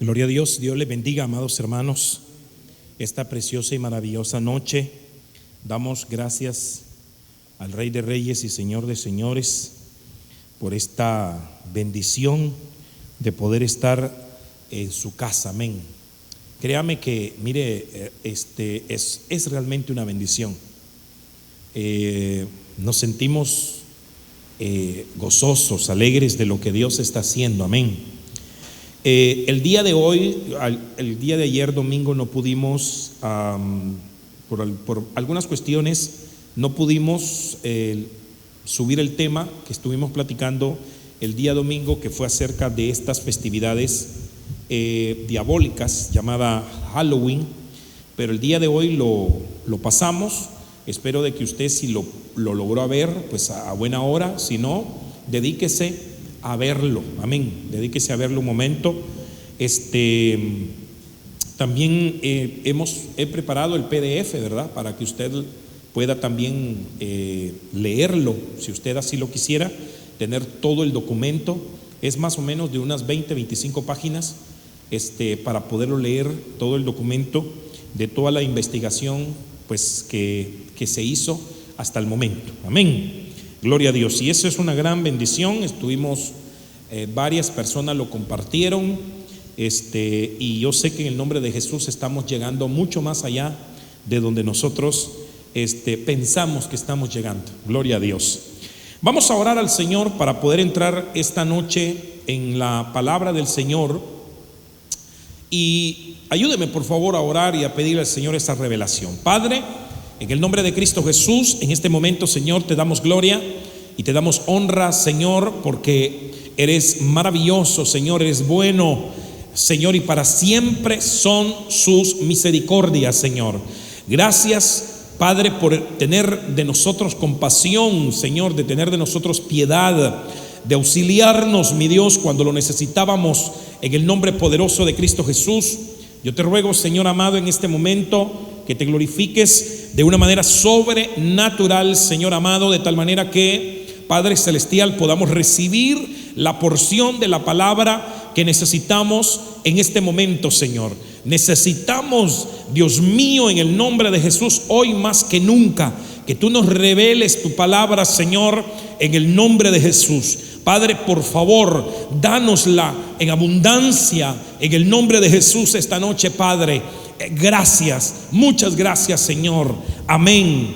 Gloria a Dios. Dios les bendiga, amados hermanos, esta preciosa y maravillosa noche. Damos gracias al Rey de Reyes y Señor de Señores por esta bendición de poder estar en su casa. Amén. Créame que, mire, es realmente una bendición. Nos sentimos gozosos, alegres de lo que Dios está haciendo. Amén. El día de hoy, el día de ayer domingo no pudimos, por algunas cuestiones, no pudimos subir el tema que estuvimos platicando el día domingo, que fue acerca de estas festividades diabólicas llamada Halloween. Pero el día de hoy lo pasamos. Espero de que usted, si lo logró ver, pues a buena hora. Si no, dedíquese a verlo. Amén. Dedíquese a verlo un momento. También he preparado el PDF, ¿verdad? Para que usted pueda también leerlo, si usted así lo quisiera, tener todo el documento. Es más o menos de unas 20-25 páginas, para poderlo leer todo el documento de toda la investigación, pues que se hizo hasta el momento. Amén. Gloria a Dios. Y eso es una gran bendición. Estuvimos, varias personas lo compartieron, y yo sé que en el nombre de Jesús estamos llegando mucho más allá de donde nosotros pensamos que estamos llegando. Gloria a Dios. Vamos a orar al Señor para poder entrar esta noche en la palabra del Señor. Y ayúdeme por favor a orar y a pedirle al Señor esa revelación. Padre, en el nombre de Cristo Jesús, en este momento, Señor, te damos gloria y te damos honra, Señor, porque eres maravilloso, Señor, eres bueno, Señor, y para siempre son sus misericordias, Señor. Gracias, Padre, por tener de nosotros compasión, Señor, de tener de nosotros piedad, de auxiliarnos, mi Dios, cuando lo necesitábamos, en el nombre poderoso de Cristo Jesús. Yo te ruego, Señor amado, en este momento que te glorifiques de una manera sobrenatural, Señor amado, de tal manera que, Padre Celestial, podamos recibir la porción de la palabra que necesitamos en este momento, Señor. Necesitamos, Dios mío, en el nombre de Jesús, hoy más que nunca, que tú nos reveles tu palabra, Señor, en el nombre de Jesús. Padre, por favor, dánosla en abundancia, en el nombre de Jesús esta noche, Padre. Gracias, muchas gracias, Señor. Amén,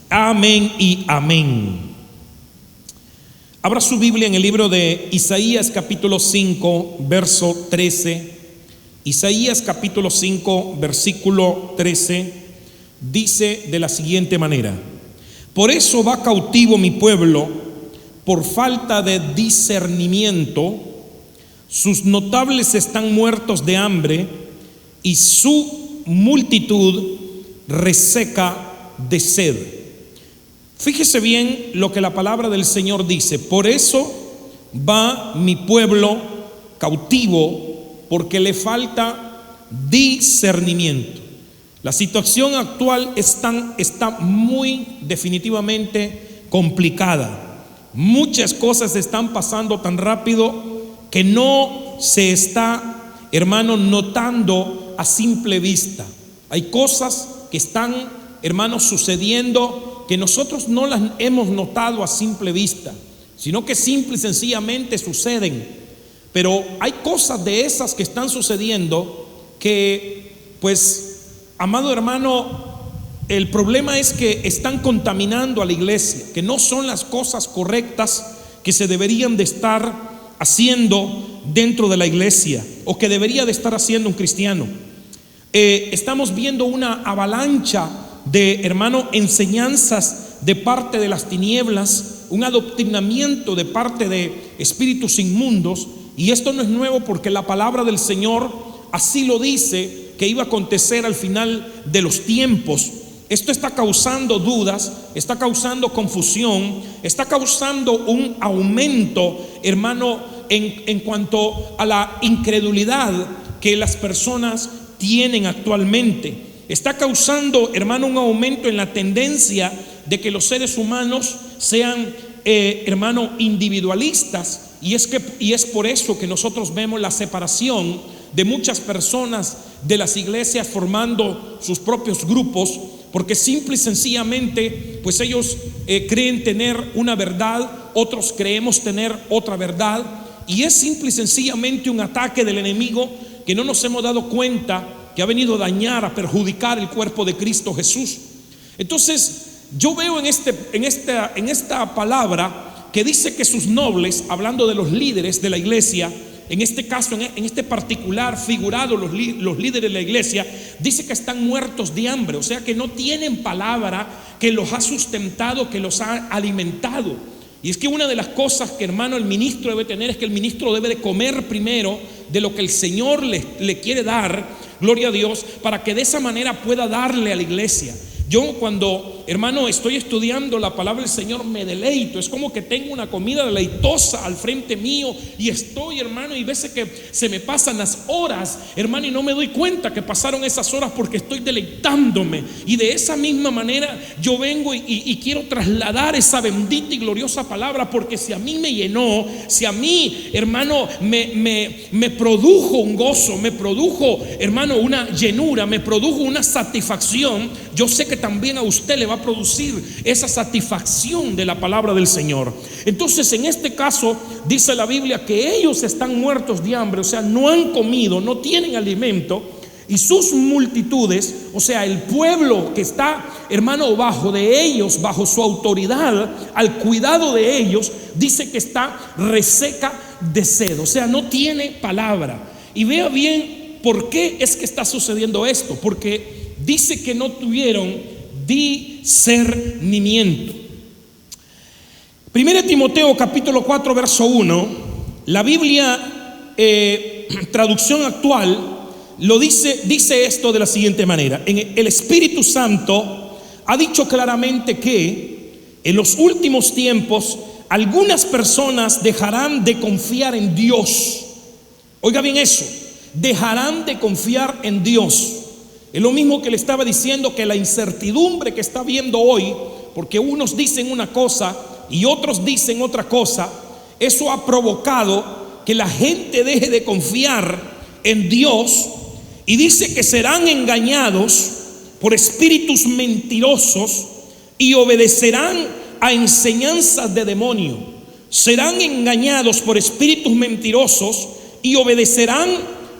amén y amén. Abra su Biblia en el libro de Isaías capítulo 5, verso 13. Isaías capítulo 5, versículo 13, dice de la siguiente manera: por eso va cautivo mi pueblo, por falta de discernimiento. Sus notables están muertos de hambre, y su multitud reseca de sed. Fíjese bien lo que la palabra del Señor dice: por eso va mi pueblo cautivo, porque le falta discernimiento. La situación actual está muy definitivamente complicada. Muchas cosas están pasando tan rápido que no se está, hermano, notando a simple vista. Hay cosas que están, hermanos, sucediendo que nosotros no las hemos notado a simple vista, sino que simple y sencillamente suceden. Pero hay cosas de esas que están sucediendo que, pues, amado hermano, el problema es que están contaminando a la iglesia, que no son las cosas correctas que se deberían de estar haciendo dentro de la iglesia, o que debería de estar haciendo un cristiano. Estamos viendo una avalancha de, hermano, enseñanzas de parte de las tinieblas, un adoctrinamiento de parte de espíritus inmundos. Y esto no es nuevo, porque la palabra del Señor así lo dice, que iba a acontecer al final de los tiempos. Esto está causando dudas, está causando confusión, está causando un aumento, hermano, en cuanto a la incredulidad que las personas tienen actualmente. Está causando, hermano, un aumento en la tendencia de que los seres humanos sean, hermano, individualistas. Y es por eso que nosotros vemos la separación de muchas personas de las iglesias formando sus propios grupos, porque simple y sencillamente pues ellos creen tener una verdad, otros creemos tener otra verdad, y es simple y sencillamente un ataque del enemigo que no nos hemos dado cuenta que ha venido a dañar, a perjudicar el cuerpo de Cristo Jesús. Entonces yo veo en esta palabra que dice que sus nobles, hablando de los líderes de la iglesia, en este caso, en este particular figurado, los líderes de la iglesia, dice que están muertos de hambre, o sea que no tienen palabra que los ha sustentado, que los ha alimentado. Y es que una de las cosas que, hermano, el ministro debe tener es que el ministro debe de comer primero de lo que el Señor le quiere dar, gloria a Dios, para que de esa manera pueda darle a la iglesia. Yo cuando, hermano, estoy estudiando la palabra del Señor me deleito, es como que tengo una comida deleitosa al frente mío y estoy, hermano, y veces que se me pasan las horas, hermano, y no me doy cuenta que pasaron esas horas porque estoy deleitándome. Y de esa misma manera yo vengo y quiero trasladar esa bendita y gloriosa palabra, porque si a mí me llenó, si a mí, hermano, me produjo un gozo, me produjo, hermano, una llenura, me produjo una satisfacción, yo sé que también a usted le va a producir esa satisfacción de la palabra del Señor. Entonces, en este caso dice la Biblia que ellos están muertos de hambre, o sea, no han comido, no tienen alimento, y sus multitudes, o sea, el pueblo que está, hermano, bajo de ellos, bajo su autoridad, al cuidado de ellos, dice que está reseca de sed, o sea, no tiene palabra. Y vea bien por qué es que está sucediendo esto, porque dice que no tuvieron discernimiento. 1 Timoteo capítulo 4 verso 1, la Biblia traducción actual lo dice esto de la siguiente manera: el Espíritu Santo ha dicho claramente que en los últimos tiempos algunas personas dejarán de confiar en Dios. Oiga bien eso, dejarán de confiar en Dios. Es lo mismo que le estaba diciendo, que la incertidumbre que está viendo hoy, porque unos dicen una cosa y otros dicen otra cosa, eso ha provocado que la gente deje de confiar en Dios, y dice que serán engañados por espíritus mentirosos y obedecerán a enseñanzas de demonio. Serán engañados por espíritus mentirosos y obedecerán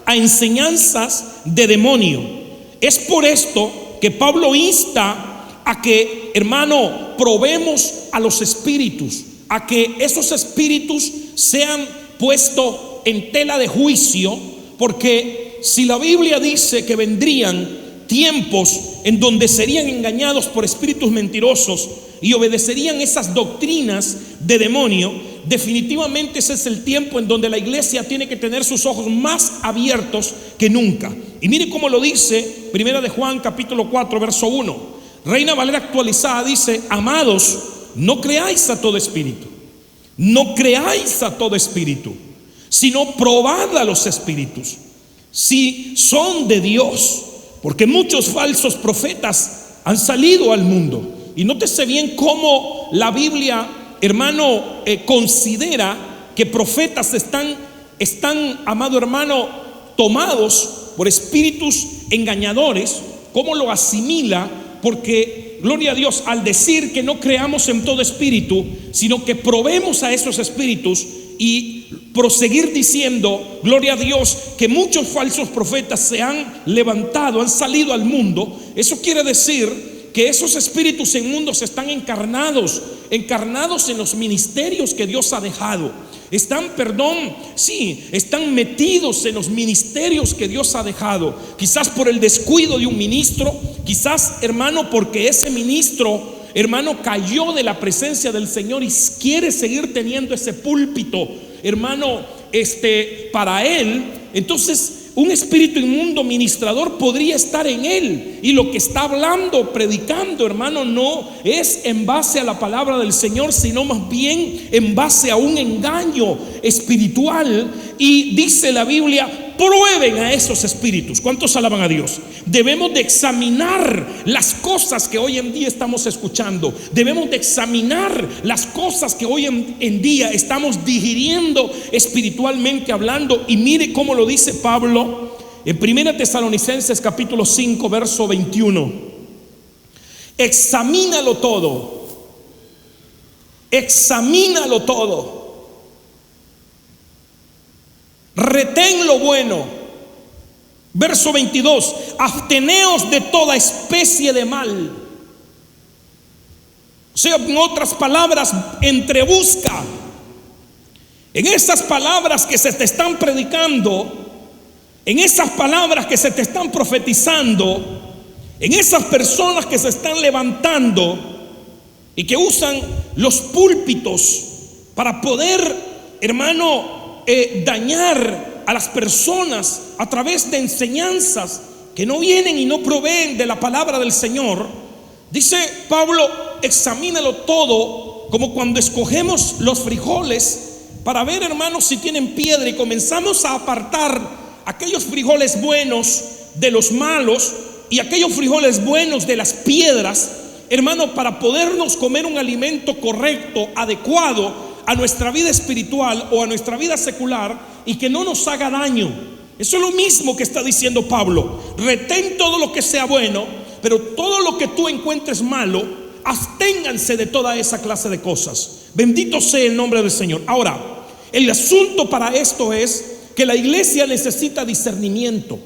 a enseñanzas de demonio. Es por esto que Pablo insta a que, hermano, probemos a los espíritus, a que esos espíritus sean puestos en tela de juicio, porque si la Biblia dice que vendrían tiempos en donde serían engañados por espíritus mentirosos y obedecerían esas doctrinas de demonio, definitivamente ese es el tiempo en donde la iglesia tiene que tener sus ojos más abiertos que nunca. Y mire cómo lo dice Primera de Juan capítulo 4 verso 1. Reina Valera actualizada dice: amados, no creáis a todo espíritu, no creáis a todo espíritu, sino probad a los espíritus si son de Dios, porque muchos falsos profetas han salido al mundo. Y nótese bien cómo la Biblia, hermano, considera que profetas están, amado hermano, tomados por espíritus engañadores. ¿Cómo lo asimila? Porque, gloria a Dios, al decir que no creamos en todo espíritu, sino que probemos a esos espíritus, y proseguir diciendo, gloria a Dios, que muchos falsos profetas se han levantado, han salido al mundo, eso quiere decir que esos espíritus inmundos están encarnados en los ministerios que Dios ha dejado. Están metidos en los ministerios que Dios ha dejado. Quizás por el descuido de un ministro, quizás, hermano, porque ese ministro, hermano, cayó de la presencia del Señor y quiere seguir teniendo ese púlpito, hermano, para él. Entonces un espíritu inmundo ministrador podría estar en él, y lo que está hablando, predicando, hermano, no es en base a la palabra del Señor, sino más bien en base a un engaño espiritual. Y dice la Biblia: prueben a esos espíritus. ¿Cuántos alaban a Dios? Debemos de examinar las cosas que hoy en día estamos escuchando. Debemos de examinar las cosas que hoy en día estamos digiriendo espiritualmente hablando. Y mire cómo lo dice Pablo en 1 Tesalonicenses capítulo 5 verso 21. Examínalo todo. Examínalo todo. Retén lo bueno. Verso 22. Absteneos de toda especie de mal. O sea, en otras palabras, entrebusca. En esas palabras que se te están predicando, en esas palabras que se te están profetizando, en esas personas que se están levantando y que usan los púlpitos para poder, hermano, dañar a las personas a través de enseñanzas que no vienen y no proveen de la palabra del Señor. Dice Pablo, examínalo todo, como cuando escogemos los frijoles para ver, hermanos, si tienen piedra, y comenzamos a apartar aquellos frijoles buenos de los malos y aquellos frijoles buenos de las piedras, hermano, para podernos comer un alimento correcto, adecuado a nuestra vida espiritual o a nuestra vida secular, y que no nos haga daño. Eso es lo mismo que está diciendo Pablo. Retén todo lo que sea bueno, pero todo lo que tú encuentres malo, absténganse de toda esa clase de cosas. Bendito sea el nombre del Señor. Ahora, el asunto para esto es que la iglesia necesita discernimiento.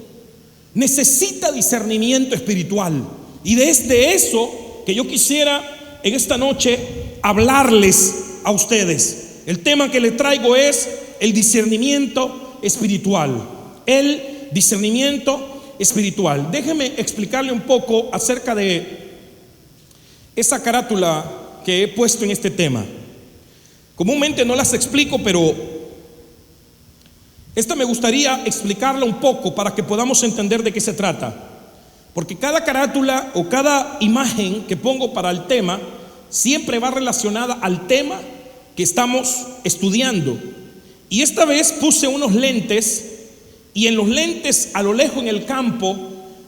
Necesita discernimiento espiritual. Y desde eso que yo quisiera en esta noche hablarles a ustedes. El tema que les traigo es el discernimiento espiritual. El discernimiento espiritual. Déjeme explicarle un poco acerca de esa carátula que he puesto en este tema. Comúnmente no las explico, pero esta me gustaría explicarla un poco para que podamos entender de qué se trata. Porque cada carátula o cada imagen que pongo para el tema siempre va relacionada al tema que estamos estudiando. Y esta vez puse unos lentes, y en los lentes, a lo lejos en el campo,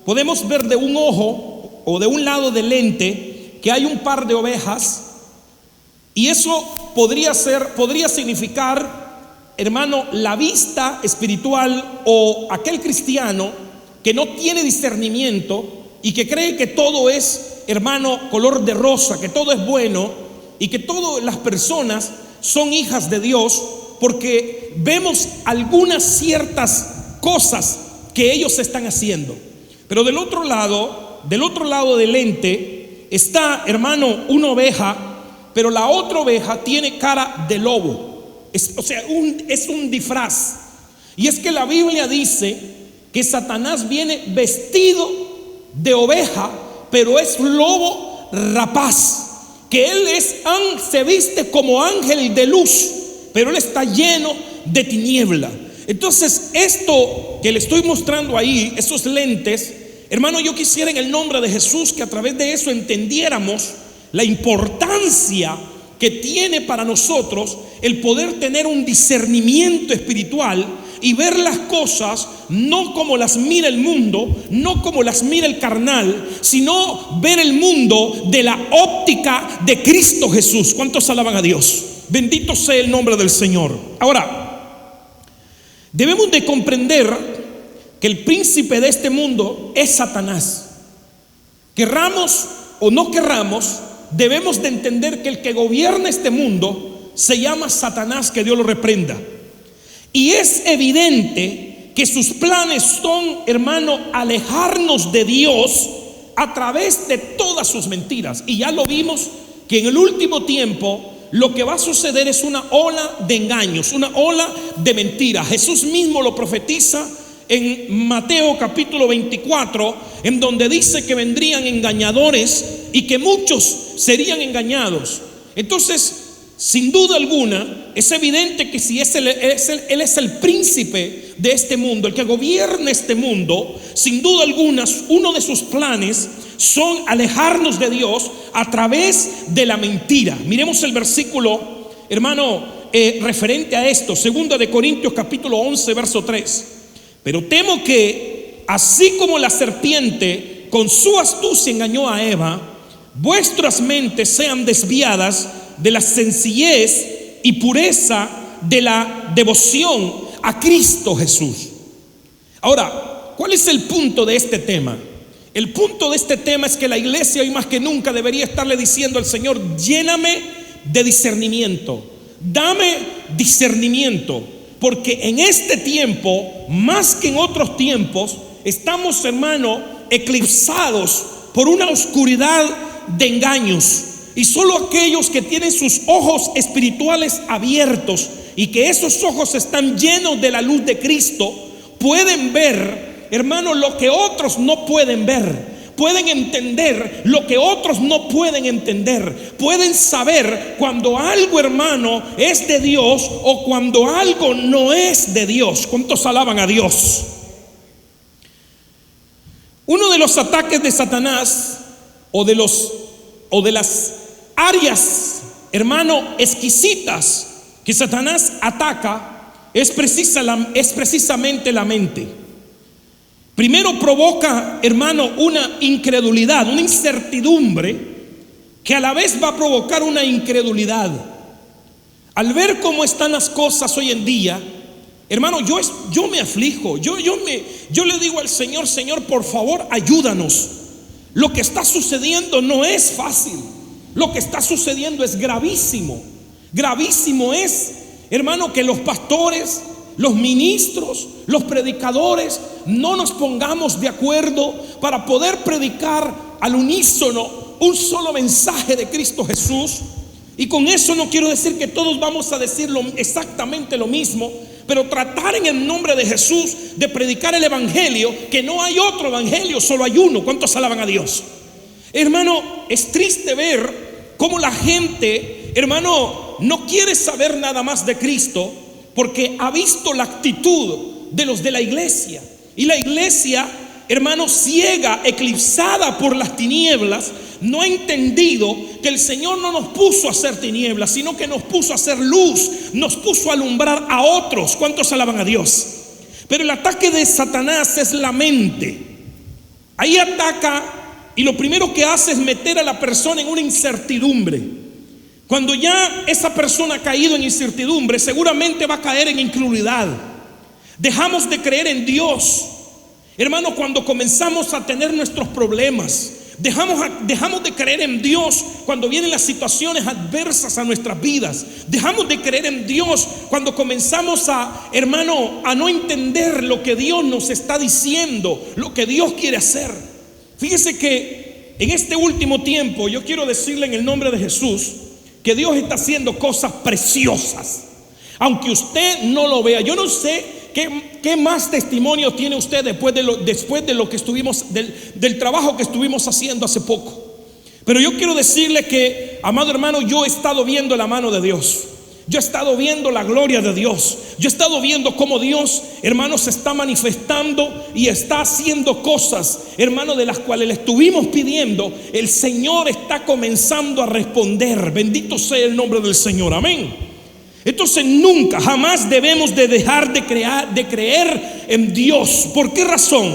podemos ver de un ojo o de un lado del lente que hay un par de ovejas. Y eso podría significar, hermano, la vista espiritual, o aquel cristiano que no tiene discernimiento y que cree que todo es, hermano, color de rosa, que todo es bueno y que todas las personas son hijas de Dios, porque vemos algunas ciertas cosas que ellos están haciendo. Pero del otro lado del lente está, hermano, una oveja, pero la otra oveja tiene cara de lobo. Es un disfraz. Y es que la Biblia dice que Satanás viene vestido de oveja, pero es lobo rapaz. Que él se viste como ángel de luz, pero él está lleno de tiniebla. Entonces, esto que le estoy mostrando ahí, esos lentes, hermano, yo quisiera en el nombre de Jesús que a través de eso entendiéramos la importancia que tiene para nosotros el poder tener un discernimiento espiritual y ver las cosas no como las mira el mundo, no como las mira el carnal, sino ver el mundo de la óptica de Cristo Jesús. ¿Cuántos alaban a Dios? Bendito sea el nombre del Señor. Ahora, debemos de comprender que el príncipe de este mundo es Satanás. Querramos o no querramos, debemos de entender que el que gobierna este mundo se llama Satanás, que Dios lo reprenda. Y es evidente que sus planes son, hermano, alejarnos de Dios a través de todas sus mentiras. Y ya lo vimos que en el último tiempo lo que va a suceder es una ola de engaños, una ola de mentiras. Jesús mismo lo profetiza en Mateo capítulo 24, en donde dice que vendrían engañadores y que muchos serían engañados. Entonces, sin duda alguna, es evidente que si Él es el príncipe de este mundo, el que gobierna este mundo, sin duda alguna, uno de sus planes son alejarnos de Dios a través de la mentira. Miremos el versículo, hermano, referente a esto, 2 de Corintios capítulo 11, verso 3. Pero temo que, así como la serpiente con su astucia engañó a Eva, vuestras mentes sean desviadas de la sencillez y pureza de la devoción a Cristo Jesús. Ahora, ¿cuál es el punto de este tema? El punto de este tema es que la iglesia hoy más que nunca debería estarle diciendo al Señor: lléname de discernimiento, dame discernimiento, porque en este tiempo, más que en otros tiempos, estamos, hermano, eclipsados por una oscuridad de engaños, y solo aquellos que tienen sus ojos espirituales abiertos y que esos ojos están llenos de la luz de Cristo pueden ver, hermano, lo que otros no pueden ver. Pueden entender lo que otros no pueden entender. Pueden saber cuando algo, hermano, es de Dios o cuando algo no es de Dios. ¿Cuántos alaban a Dios? Uno de los ataques de Satanás o de las áreas, hermano, exquisitas que Satanás ataca es precisamente la mente. Primero provoca, hermano, una incredulidad, una incertidumbre que a la vez va a provocar una incredulidad. Al ver cómo están las cosas hoy en día, hermano, yo me aflijo. Yo le digo al Señor: Señor, por favor, ayúdanos. Lo que está sucediendo no es fácil. Lo que está sucediendo es gravísimo. Gravísimo es, hermano, que los pastores, los ministros, los predicadores no nos pongamos de acuerdo para poder predicar al unísono un solo mensaje de Cristo Jesús. Y con eso no quiero decir que todos vamos a decir exactamente lo mismo, pero tratar en el nombre de Jesús de predicar el evangelio, que no hay otro evangelio, solo hay uno. ¿Cuántos alaban a Dios? Hermano, es triste ver cómo la gente, hermano, no quiere saber nada más de Cristo, porque ha visto la actitud de los de la iglesia. Y la iglesia, hermano, ciega, eclipsada por las tinieblas, no ha entendido que el Señor no nos puso a hacer tinieblas, sino que nos puso a hacer luz, nos puso a alumbrar a otros. ¿Cuántos alaban a Dios? Pero el ataque de Satanás es la mente. Ahí ataca y lo primero que hace es meter a la persona en una incertidumbre. Cuando ya esa persona ha caído en incertidumbre, seguramente va a caer en incredulidad. Dejamos de creer en Dios, hermano, cuando comenzamos a tener nuestros problemas. Dejamos de creer en Dios cuando vienen las situaciones adversas a nuestras vidas. Dejamos de creer en Dios cuando comenzamos hermano, a no entender lo que Dios nos está diciendo, lo que Dios quiere hacer. Fíjese que en este último tiempo, yo quiero decirle en el nombre de Jesús que Dios está haciendo cosas preciosas, aunque usted no lo vea. Yo no sé qué más testimonio tiene usted después de lo que estuvimos, del trabajo que estuvimos haciendo hace poco. Pero yo quiero decirle que, amado hermano, yo he estado viendo la mano de Dios. Yo he estado viendo la gloria de Dios. Yo he estado viendo cómo Dios, hermano, se está manifestando y está haciendo cosas, hermano, de las cuales le estuvimos pidiendo. El Señor está comenzando a responder. Bendito sea el nombre del Señor. Amén. Entonces nunca, jamás debemos de dejar de creer en Dios. ¿Por qué razón?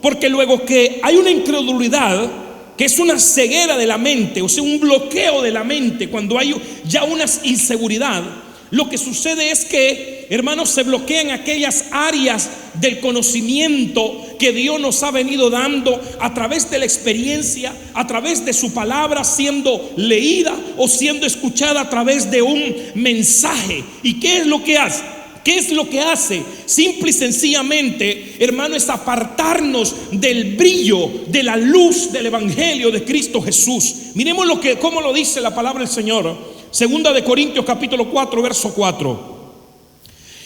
Porque luego que hay una incredulidad, que es una ceguera de la mente, o sea, un bloqueo de la mente, cuando hay ya una inseguridad, lo que sucede es que, hermanos, se bloquean aquellas áreas del conocimiento que Dios nos ha venido dando a través de la experiencia, a través de su palabra siendo leída o siendo escuchada a través de un mensaje. ¿Y qué es lo que hace? ¿Qué es lo que hace? Simple y sencillamente, hermano, es apartarnos del brillo, de la luz del evangelio de Cristo Jesús. Miremos cómo lo dice la palabra del Señor. Segunda de Corintios capítulo 4, verso 4.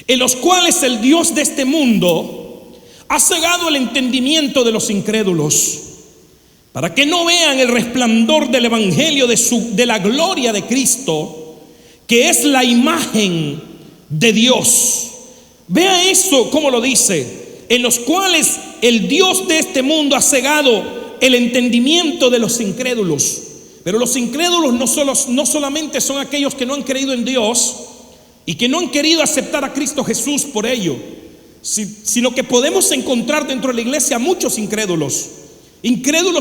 En los cuales el Dios de este mundo ha cegado el entendimiento de los incrédulos, para que no vean el resplandor del evangelio de la gloria de Cristo, que es la imagen de Dios. Vea eso, cómo lo dice: en los cuales el Dios de este mundo ha cegado el entendimiento de los incrédulos. Pero los incrédulos no solamente son aquellos que no han creído en Dios y que no han querido aceptar a Cristo Jesús por ello, sino que podemos encontrar dentro de la iglesia muchos incrédulos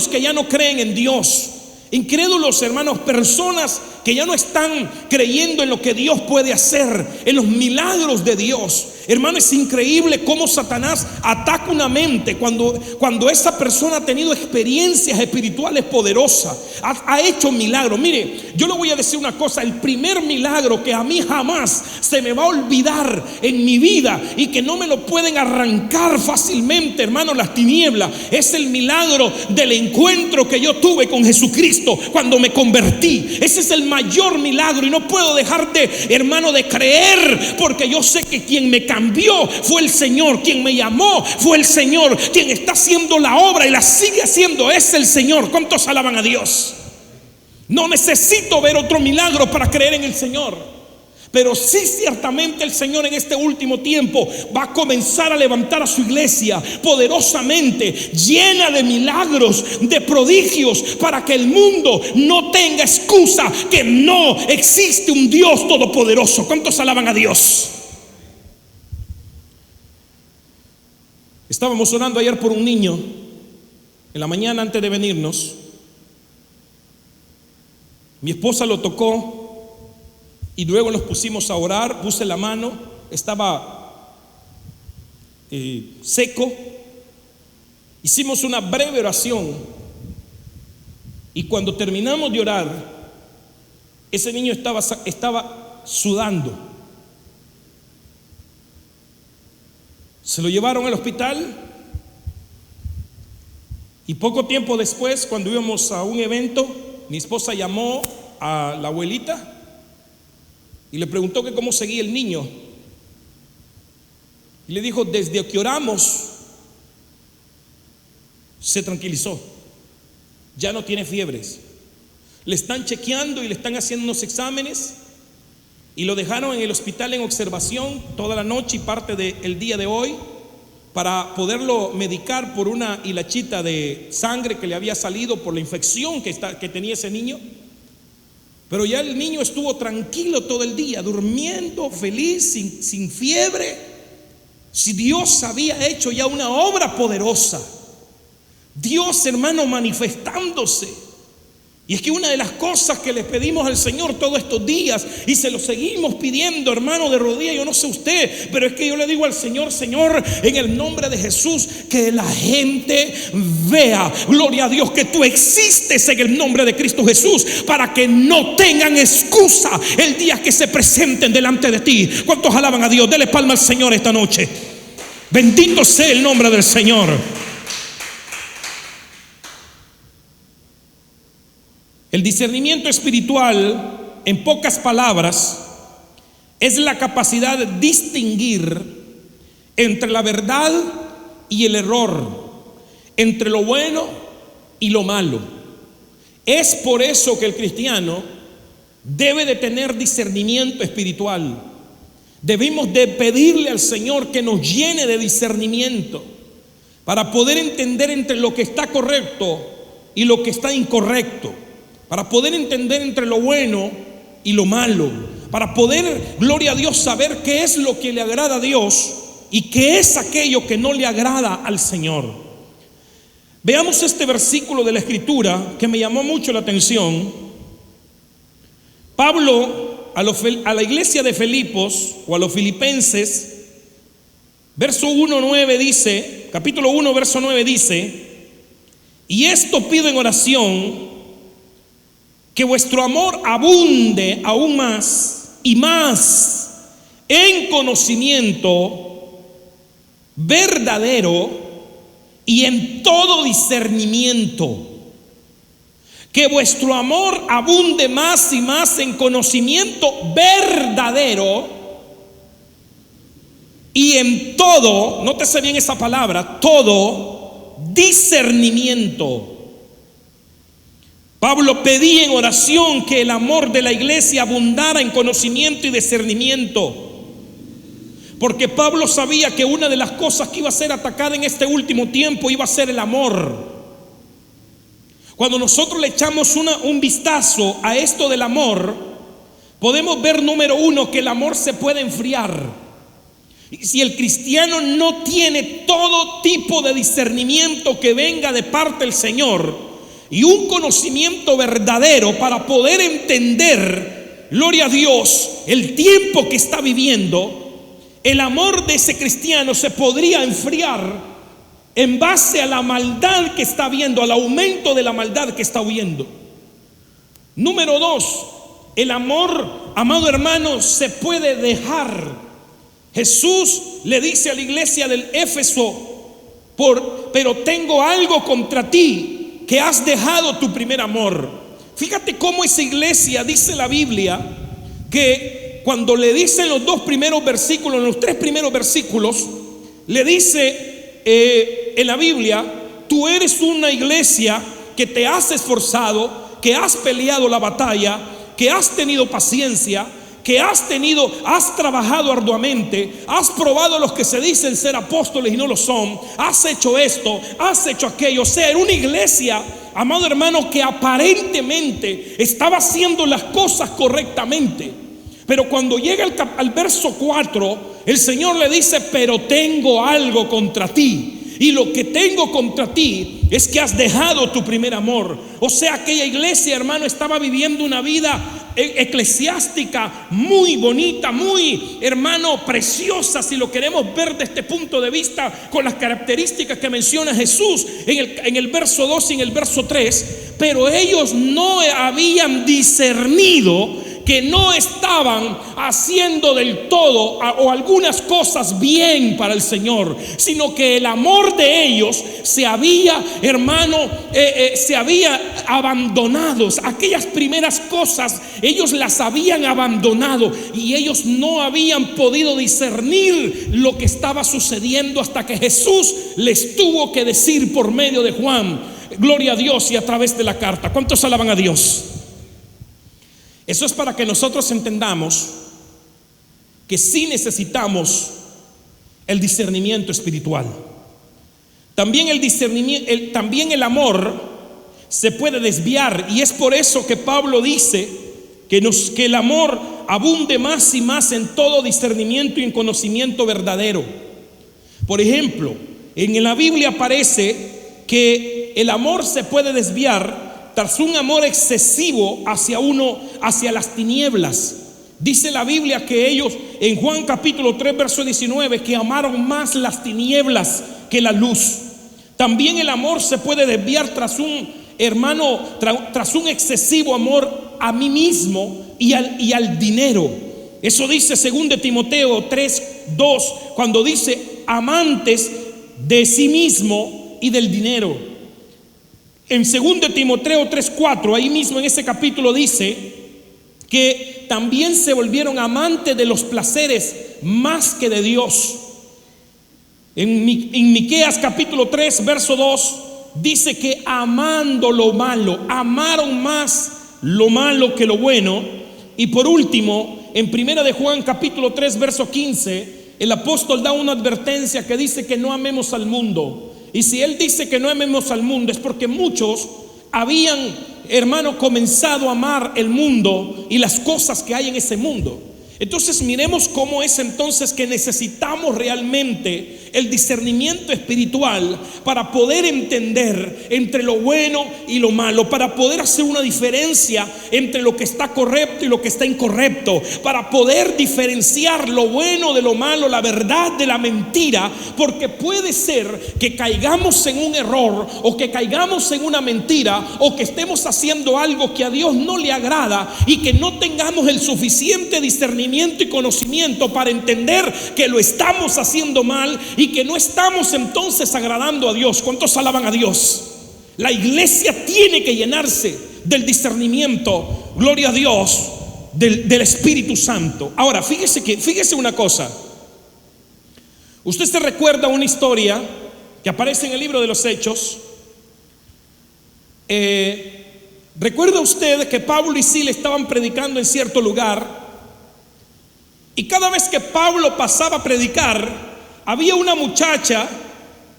que ya no creen en Dios. Incrédulos, hermanos, personas que ya no están creyendo en lo que Dios puede hacer, en los milagros de Dios, Hermano, es increíble cómo Satanás ataca una mente cuando esa persona ha tenido experiencias espirituales poderosas, ha hecho milagros. Mire, yo le voy a decir una cosa: el primer milagro que a mí jamás se me va a olvidar en mi vida y que no me lo pueden arrancar fácilmente, hermano, las tinieblas, es el milagro del encuentro que yo tuve con Jesucristo cuando me convertí. Ese es el mayor milagro y no puedo dejar hermano, de creer, porque yo sé que quien me cambió fue el Señor, quien me llamó fue el Señor, quien está haciendo la obra y la sigue haciendo es el Señor. ¿Cuántos alaban a Dios? No necesito ver otro milagro para creer en el Señor, pero sí, ciertamente el Señor en este último tiempo va a comenzar a levantar a su iglesia poderosamente, llena de milagros, de prodigios, para que el mundo no tenga excusa que no existe un Dios todopoderoso. ¿Cuántos alaban a Dios? Estábamos orando ayer por un niño en la mañana antes de venirnos. Mi esposa lo tocó y luego nos pusimos a orar. Puse la mano, estaba seco. Hicimos una breve oración y cuando terminamos de orar, ese niño estaba sudando. Se lo llevaron al hospital y poco tiempo después, cuando íbamos a un evento, mi esposa llamó a la abuelita y le preguntó que cómo seguía el niño. Y le dijo: desde que oramos se tranquilizó, ya no tiene fiebres. Le están chequeando y le están haciendo unos exámenes y lo dejaron en el hospital en observación toda la noche y parte del día de hoy para poderlo medicar por una hilachita de sangre que le había salido por la infección que tenía ese niño. Pero ya el niño estuvo tranquilo todo el día, durmiendo, feliz, sin fiebre. Si Dios había hecho ya una obra poderosa, Dios, hermano, manifestándose. Y es que una de las cosas que le pedimos al Señor todos estos días, y se lo seguimos pidiendo, hermano, de rodillas, yo no sé usted, pero es que yo le digo al Señor: Señor, en el nombre de Jesús, que la gente vea, gloria a Dios, que tú existes en el nombre de Cristo Jesús, para que no tengan excusa el día que se presenten delante de ti. ¿Cuántos alaban a Dios? Dele palma al Señor esta noche. Bendito sea el nombre del Señor. El discernimiento espiritual, en pocas palabras, es la capacidad de distinguir entre la verdad y el error, entre lo bueno y lo malo. Es por eso que el cristiano debe de tener discernimiento espiritual. Debemos de pedirle al Señor que nos llene de discernimiento para poder entender entre lo que está correcto y lo que está incorrecto, para poder entender entre lo bueno y lo malo, para poder, gloria a Dios, saber qué es lo que le agrada a Dios y qué es aquello que no le agrada al Señor. Veamos este versículo de la Escritura que me llamó mucho la atención. Pablo a la iglesia de Filipos, o a los filipenses, verso 1:9 dice, capítulo 1, verso 9 dice: y esto pido en oración, que vuestro amor abunde aún más y más en conocimiento verdadero y en todo discernimiento. Que vuestro amor abunde más y más en conocimiento verdadero y en todo, nótese bien esa palabra, todo discernimiento. Pablo pedía en oración que el amor de la iglesia abundara en conocimiento y discernimiento, porque Pablo sabía que una de las cosas que iba a ser atacada en este último tiempo iba a ser el amor. Cuando nosotros le echamos un vistazo a esto del amor, podemos ver, número uno, que el amor se puede enfriar. Y si el cristiano no tiene todo tipo de discernimiento que venga de parte del Señor y un conocimiento verdadero para poder entender, gloria a Dios, el tiempo que está viviendo, el amor de ese cristiano se podría enfriar en base a la maldad que está viendo, al aumento de la maldad que está viendo. Número 2, el amor, amado hermano, se puede dejar. Jesús le dice a la iglesia del Éfeso: pero tengo algo contra ti, que has dejado tu primer amor. Fíjate cómo esa iglesia, dice la Biblia, que cuando le dicen los 2 primeros versículos, los 3 primeros versículos, le dice en la Biblia: tú eres una iglesia que te has esforzado, que has peleado la batalla, que has tenido paciencia, que has trabajado arduamente, has probado a los que se dicen ser apóstoles y no lo son, has hecho esto, has hecho aquello. O sea, era una iglesia, amado hermano, que aparentemente estaba haciendo las cosas correctamente. Pero cuando llega al verso 4, el Señor le dice: pero tengo algo contra ti. Y lo que tengo contra ti es que has dejado tu primer amor. O sea, aquella iglesia, hermano, estaba viviendo una vida eclesiástica muy bonita, muy, hermano, preciosa, si lo queremos ver desde este punto de vista, con las características que menciona Jesús en el verso 2 y en el verso 3. Pero ellos no habían discernido que no estaban haciendo del todo o algunas cosas bien para el Señor, sino que el amor de ellos se había, hermano, se había abandonado. Aquellas primeras cosas ellos las habían abandonado y ellos no habían podido discernir lo que estaba sucediendo hasta que Jesús les tuvo que decir por medio de Juan, gloria a Dios, y a través de la carta. ¿Cuántos alaban a Dios? Eso es para que nosotros entendamos que sí necesitamos el discernimiento espiritual. También también el amor se puede desviar, y es por eso que Pablo dice que el amor abunde más y más en todo discernimiento y en conocimiento verdadero. Por ejemplo, en la Biblia aparece que el amor se puede desviar tras un amor excesivo hacia las tinieblas. Dice la Biblia que ellos, en Juan capítulo 3 verso 19, que amaron más las tinieblas que la luz. También el amor se puede desviar tras un excesivo amor a mí mismo y al dinero. Eso dice 2 Timoteo 3:2, cuando dice: amantes de sí mismo y del dinero. En 2 Timoteo 3:4, ahí mismo en ese capítulo, dice que también se volvieron amantes de los placeres más que de Dios. En Miqueas capítulo 3 verso 2 dice que amando lo malo, amaron más lo malo que lo bueno. Y por último, en 1 de Juan capítulo 3 verso 15, el apóstol da una advertencia que dice que no amemos al mundo. Y si él dice que no amemos al mundo, es porque muchos habían, hermano, comenzado a amar el mundo y las cosas que hay en ese mundo. Entonces miremos cómo es entonces que necesitamos realmente el discernimiento espiritual para poder entender entre lo bueno y lo malo, para poder hacer una diferencia entre lo que está correcto y lo que está incorrecto, para poder diferenciar lo bueno de lo malo, la verdad de la mentira, porque puede ser que caigamos en un error o que caigamos en una mentira o que estemos haciendo algo que a Dios no le agrada y que no tengamos el suficiente discernimiento y conocimiento para entender que lo estamos haciendo mal y que no estamos entonces agradando a Dios. ¿Cuántos alaban a Dios? La iglesia tiene que llenarse del discernimiento, gloria a Dios, del Espíritu Santo. Ahora, fíjese una cosa. Usted se recuerda una historia que aparece en el libro de los Hechos. ¿Recuerda usted que Pablo y Silas estaban predicando en cierto lugar? Y cada vez que Pablo pasaba a predicar, había una muchacha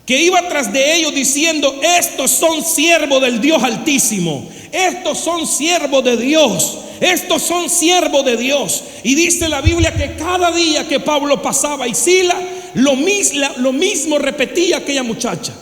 que iba tras de ellos diciendo: estos son siervos del Dios Altísimo, estos son siervos de Dios, estos son siervos de Dios. Y dice la Biblia que cada día que Pablo pasaba y Silas, lo mismo repetía aquella muchacha.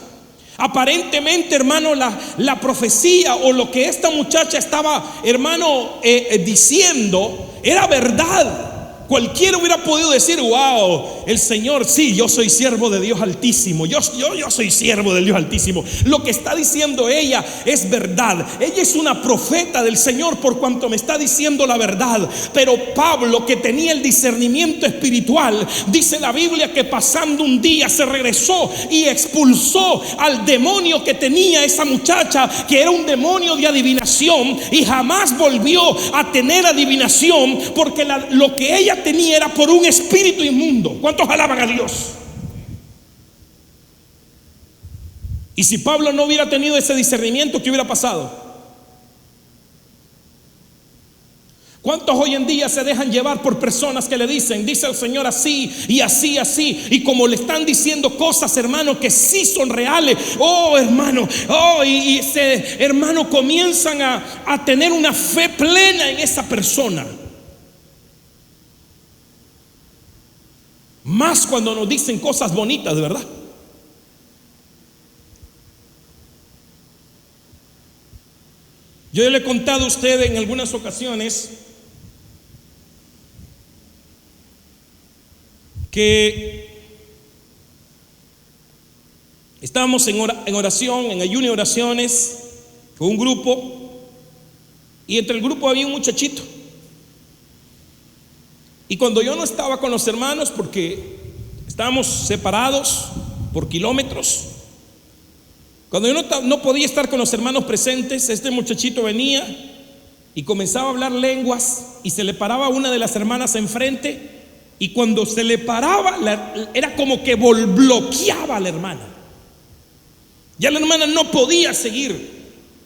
Aparentemente, hermano, la profecía o lo que esta muchacha estaba, hermano, diciendo era verdad. Cualquiera hubiera podido decir: wow, el Señor, sí, yo soy siervo de Dios Altísimo, yo soy siervo del Dios Altísimo. Lo que está diciendo ella es verdad. Ella es una profeta del Señor por cuanto me está diciendo la verdad. Pero Pablo, que tenía el discernimiento espiritual, dice la Biblia que pasando un día se regresó y expulsó al demonio que tenía esa muchacha, que era un demonio de adivinación, y jamás volvió a tener adivinación, porque lo que ella tenía era por un espíritu inmundo. ¿Cuántos alaban a Dios? Y si Pablo no hubiera tenido ese discernimiento, ¿qué hubiera pasado? ¿Cuántos hoy en día se dejan llevar por personas que le dicen: dice el Señor así y así, así? Y como le están diciendo cosas, hermano, que sí son reales, hermano, hermano, comienzan a tener una fe plena en esa persona. Más cuando nos dicen cosas bonitas, de verdad. Yo ya le he contado a usted en algunas ocasiones que estábamos en oración, en ayuno y oraciones, con un grupo, y entre el grupo había un muchachito. Y cuando yo no estaba con los hermanos, porque estábamos separados por kilómetros, cuando yo no podía estar con los hermanos presentes, este muchachito venía y comenzaba a hablar lenguas, y se le paraba una de las hermanas enfrente, y cuando se le paraba era como que bloqueaba a la hermana. Ya la hermana no podía seguir,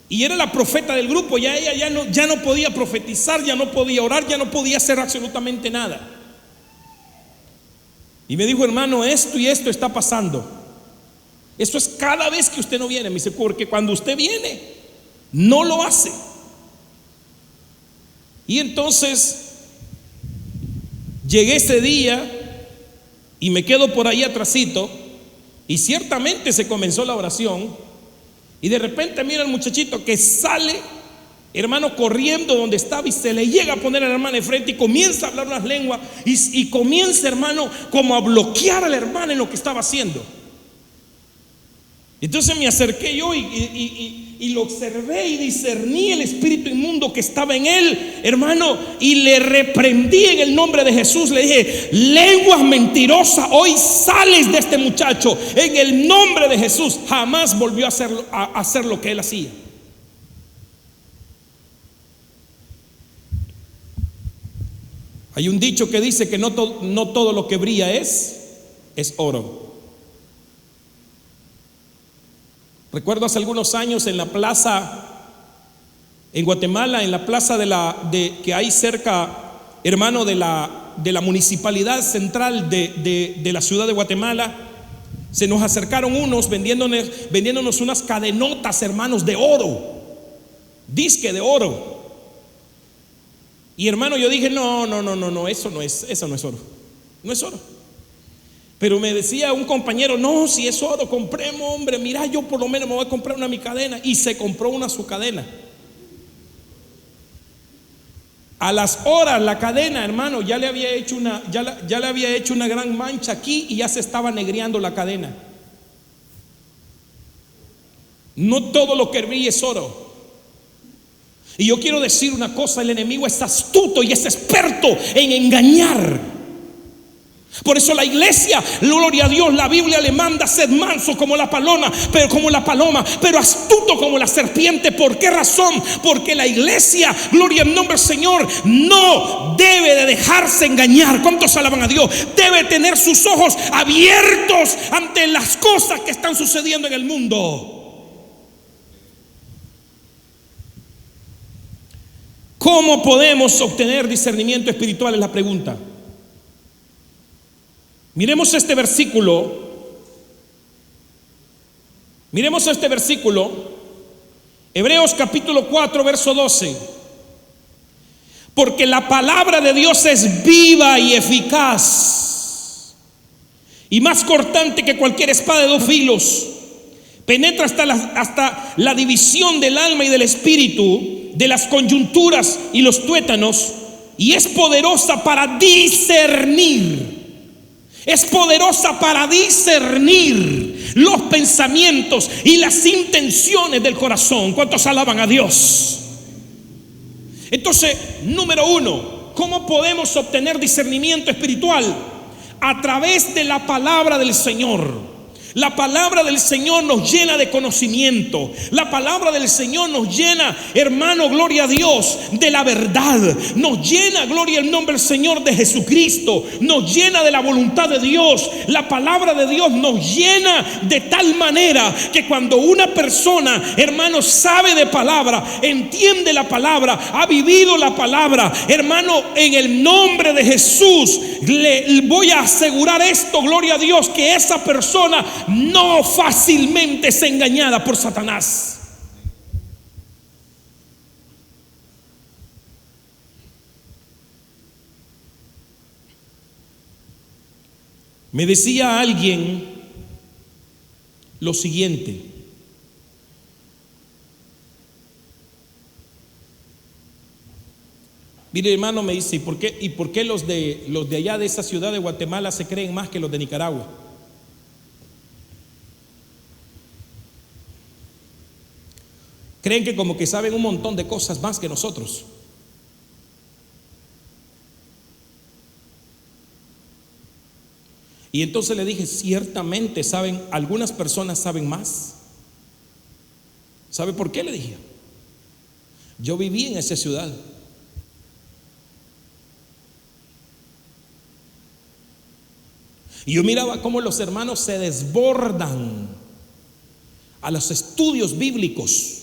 y era la profeta del grupo. Ya ella ya no podía profetizar, ya no podía orar, ya no podía hacer absolutamente nada. Y me dijo: hermano, esto y esto está pasando. Esto es cada vez que usted no viene. Me dice: porque cuando usted viene, no lo hace. Y entonces llegué ese día y me quedo por ahí atrasito, y ciertamente se comenzó la oración. Y de repente mira el muchachito que sale, hermano, corriendo donde estaba, y se le llega a poner a la hermana enfrente y comienza a hablar unas lenguas, y comienza, hermano, como a bloquear a la hermana en lo que estaba haciendo. Entonces me acerqué yo y lo observé y discerní el espíritu inmundo que estaba en él, hermano, y le reprendí en el nombre de Jesús. Le dije: lenguas mentirosas, hoy sales de este muchacho en el nombre de Jesús. Jamás volvió a hacer lo que él hacía. Hay un dicho que dice que no todo lo que brilla es oro. Recuerdo hace algunos años en la plaza en Guatemala, en la plaza que hay cerca, hermano, de la municipalidad central de la ciudad de Guatemala, se nos acercaron unos vendiéndonos unas cadenotas, hermanos, de oro, disque de oro. Y hermano, yo dije: no, eso no es oro, no es oro. Pero me decía un compañero: no, si es oro, compremos, hombre, mira, yo por lo menos me voy a comprar mi cadena. Y se compró su cadena. A las horas la cadena, hermano, ya le había hecho una gran mancha aquí, y ya se estaba negreando la cadena. No todo lo que brilla es oro. Y yo quiero decir una cosa: el enemigo es astuto y es experto en engañar. Por eso la iglesia, gloria a Dios, la Biblia le manda ser manso como la paloma, pero astuto como la serpiente. ¿Por qué razón? Porque la iglesia, gloria al nombre del Señor, no debe de dejarse engañar. ¿Cuántos alaban a Dios? Debe tener sus ojos abiertos ante las cosas que están sucediendo en el mundo. ¿Cómo podemos obtener discernimiento espiritual? Es la pregunta. Miremos este versículo. Hebreos capítulo 4, verso 12. Porque la palabra de Dios es viva y eficaz, y más cortante que cualquier espada de dos filos. Penetra hasta la división del alma y del espíritu, de las coyunturas y los tuétanos, y es poderosa para discernir. Es poderosa para discernir los pensamientos y las intenciones del corazón. ¿Cuántos alaban a Dios? Entonces, número uno, ¿cómo podemos obtener discernimiento espiritual? A través de la palabra del Señor. La palabra del Señor nos llena de conocimiento. La palabra del Señor nos llena, hermano, gloria a Dios, de la verdad. Nos llena, gloria al nombre del Señor, de Jesucristo. Nos llena de la voluntad de Dios. La palabra de Dios nos llena de tal manera que cuando una persona, hermano, sabe de palabra, entiende la palabra, ha vivido la palabra, hermano, en el nombre de Jesús, le voy a asegurar esto, gloria a Dios, que esa persona no fácilmente es engañada por Satanás. Me decía alguien lo siguiente: mire, hermano, me dice, ¿y por qué los de allá de esa ciudad de Guatemala se creen más que los de Nicaragua? Creen que como que saben un montón de cosas más que nosotros. Y entonces le dije, ciertamente saben, algunas personas saben más. ¿Sabe por qué? Le dije, yo viví en esa ciudad. Y yo miraba cómo los hermanos se desbordan a los estudios bíblicos,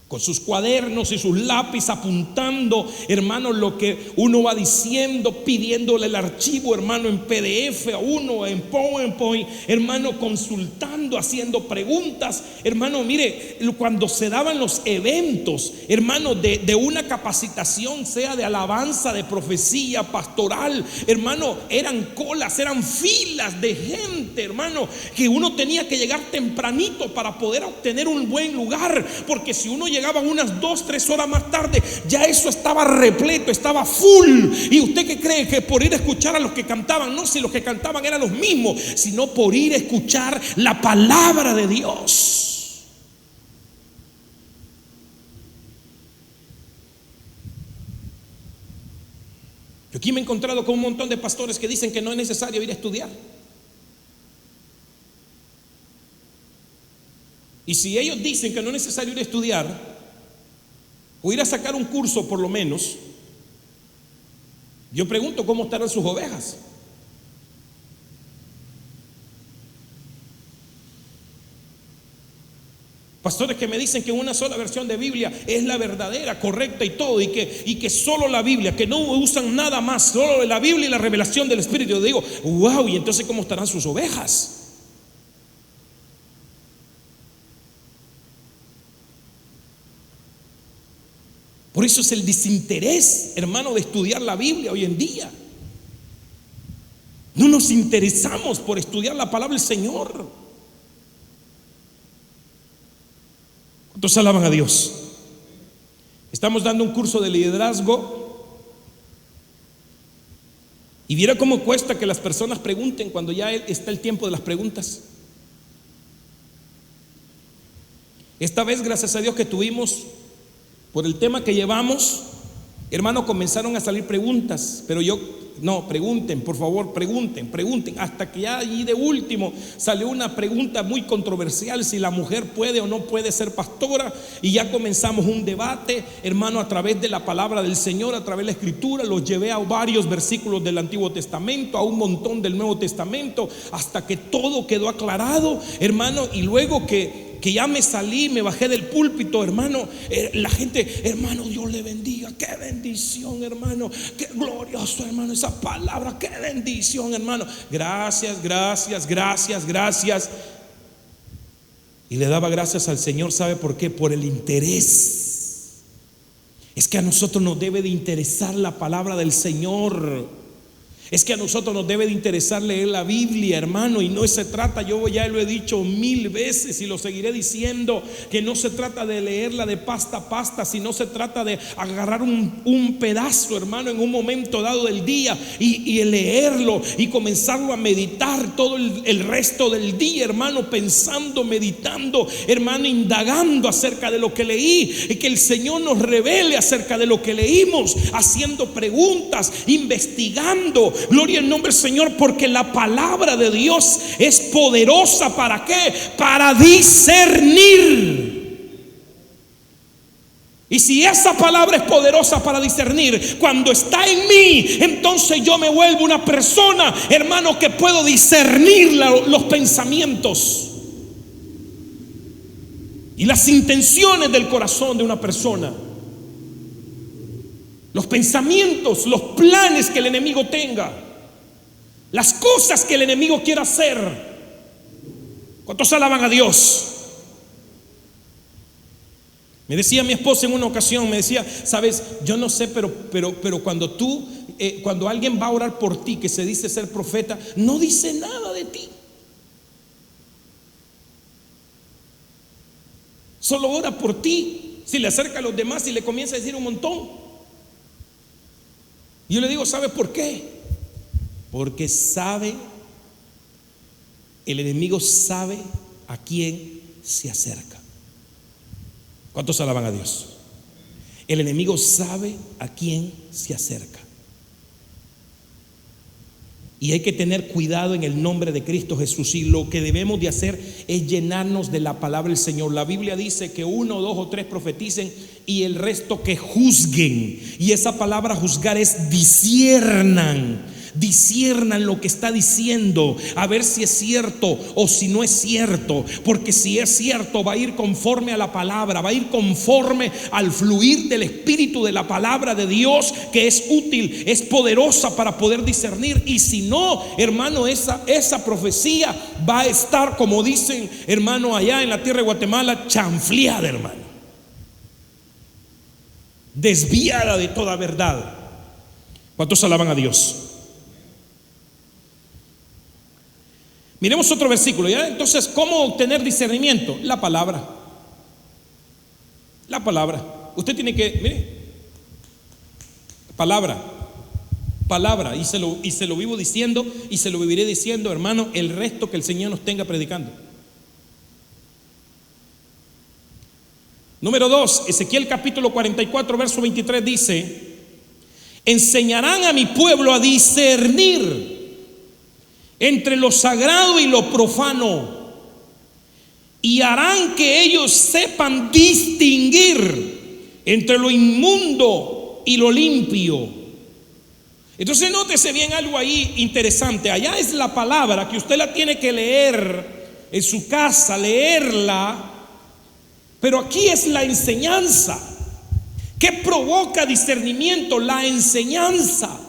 con sus cuadernos y sus lápices apuntando, hermano, lo que uno va diciendo, pidiéndole el archivo, hermano, en PDF a uno, en PowerPoint, hermano, consultando, haciendo preguntas. Hermano, mire, cuando se daban los eventos, hermano, de una capacitación, sea de alabanza, de profecía, pastoral, hermano, eran colas, eran filas de gente, hermano, que uno tenía que llegar tempranito para poder obtener un buen lugar, porque si uno llegaba unas 2-3 horas más tarde, ya eso estaba repleto, estaba full. ¿Y usted qué cree? Que por ir a escuchar a los que cantaban, no, si los que cantaban eran los mismos, sino por ir a escuchar la palabra de Dios. Yo aquí me he encontrado con un montón de pastores que dicen que no es necesario ir a estudiar. Y si ellos dicen que no es necesario ir a estudiar o ir a sacar un curso por lo menos, yo pregunto cómo estarán sus ovejas. Pastores que me dicen que una sola versión de Biblia es la verdadera, correcta y todo, y que solo la Biblia, que no usan nada más, solo la Biblia y la revelación del Espíritu. Yo digo, wow, y entonces ¿cómo estarán sus ovejas? Por eso es el desinterés, hermano, de estudiar la Biblia hoy en día. No nos interesamos por estudiar la palabra del Señor. ¿Cuántos alaban a Dios? Estamos dando un curso de liderazgo y viera cómo cuesta que las personas pregunten cuando ya está el tiempo de las preguntas. Esta vez, gracias a Dios que tuvimos, por el tema que llevamos, hermano, comenzaron a salir preguntas, pero no, pregunten, por favor, pregunten, hasta que ya allí de último salió una pregunta muy controversial, si la mujer puede o no puede ser pastora, y ya comenzamos un debate, hermano, a través de la palabra del Señor, a través de la Escritura. Los llevé a varios versículos del Antiguo Testamento, a un montón del Nuevo Testamento, hasta que todo quedó aclarado, hermano. Y luego que ya me salí, me bajé del púlpito, hermano, la gente, hermano, Dios le bendiga, qué bendición, hermano, qué glorioso, hermano, esa palabra, qué bendición, hermano, gracias. Y le daba gracias al Señor. ¿Sabe por qué? Por el interés. Es que a nosotros nos debe de interesar la palabra del Señor. Es que a nosotros nos debe de interesar leer la Biblia, hermano, y no se trata, yo ya lo he dicho 1000 veces y lo seguiré diciendo, que no se trata de leerla de pasta a pasta, sino se trata de agarrar un pedazo, hermano, en un momento dado del día y leerlo y comenzarlo a meditar todo el resto del día, hermano, pensando, meditando, hermano, indagando acerca de lo que leí, y que el Señor nos revele acerca de lo que leímos, haciendo preguntas, investigando. Gloria al nombre del Señor, porque la palabra de Dios es poderosa. ¿Para qué? Para discernir. Y si esa palabra es poderosa para discernir, cuando está en mí, entonces yo me vuelvo una persona, hermano, que puedo discernir los pensamientos y las intenciones del corazón de una persona. Los pensamientos, los planes que el enemigo tenga, las cosas que el enemigo quiera hacer. ¿Cuántos alaban a Dios? Me decía mi esposa en una ocasión, me decía, sabes, yo no sé, pero cuando alguien va a orar por ti, que se dice ser profeta, no dice nada de ti. Solo ora por ti. Si le acerca a los demás y le comienza a decir un montón. Yo le digo, ¿sabe por qué? Porque el enemigo sabe a quién se acerca. ¿Cuántos alaban a Dios? El enemigo sabe a quién se acerca. Y hay que tener cuidado en el nombre de Cristo Jesús. Y lo que debemos de hacer es llenarnos de la palabra del Señor. La Biblia dice que 1, 2 o 3 profeticen y el resto que juzguen. Y esa palabra juzgar es disciernan. Disciernan lo que está diciendo, a ver si es cierto o si no es cierto. Porque si es cierto, va a ir conforme a la palabra, va a ir conforme al fluir del espíritu de la palabra de Dios, que es útil, es poderosa para poder discernir. Y si no, hermano, esa profecía va a estar, como dicen, hermano, allá en la tierra de Guatemala, chanfleada, hermano, desviada de toda verdad. ¿Cuántos alaban a Dios? Miremos otro versículo, ¿ya? Entonces, ¿cómo obtener discernimiento? La palabra. La palabra. Usted tiene que, mire, palabra, y se lo vivo diciendo y se lo viviré diciendo, hermano, el resto que el Señor nos tenga predicando. Número 2, Ezequiel capítulo 44, verso 23 dice: enseñarán a mi pueblo a discernir entre lo sagrado y lo profano, y harán que ellos sepan distinguir entre lo inmundo y lo limpio. Entonces nótese bien algo ahí interesante. Allá es la palabra que usted la tiene que leer en su casa, leerla, pero aquí es la enseñanza. ¿Qué provoca discernimiento? La enseñanza.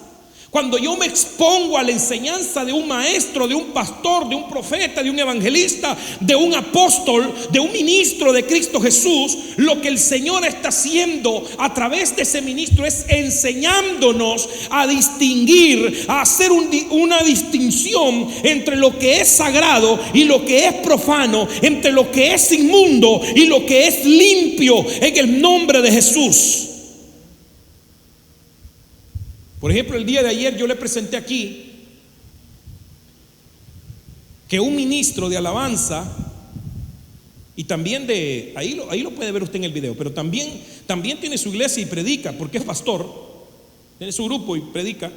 Cuando yo me expongo a la enseñanza de un maestro, de un pastor, de un profeta, de un evangelista, de un apóstol, de un ministro de Cristo Jesús, lo que el Señor está haciendo a través de ese ministro es enseñándonos a distinguir, a hacer una distinción entre lo que es sagrado y lo que es profano, entre lo que es inmundo y lo que es limpio, en el nombre de Jesús. Por ejemplo, el día de ayer yo le presenté aquí que un ministro de alabanza, y también ahí lo puede ver usted en el video, pero también tiene su iglesia y predica, porque es pastor, tiene su grupo y predica.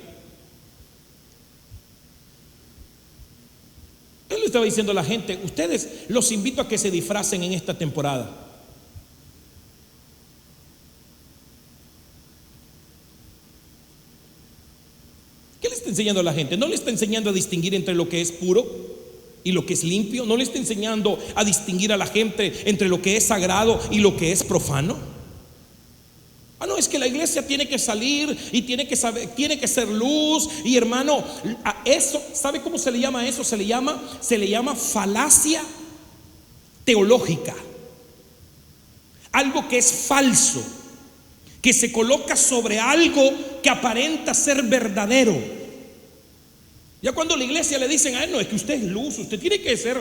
Él le estaba diciendo a la gente: ustedes, los invito a que se disfracen en esta temporada. ¿Qué le está enseñando a la gente? No le está enseñando a distinguir entre lo que es puro y lo que es limpio. No le está enseñando a distinguir a la gente entre lo que es sagrado y lo que es profano. No, es que la iglesia tiene que salir y tiene que ser luz. Y hermano, a eso, ¿sabe cómo se le llama a eso? Se le llama falacia teológica. Algo que es falso, que se coloca sobre algo que aparenta ser verdadero. Ya cuando la iglesia le dicen a él, no, es que usted es luz, usted tiene que ser,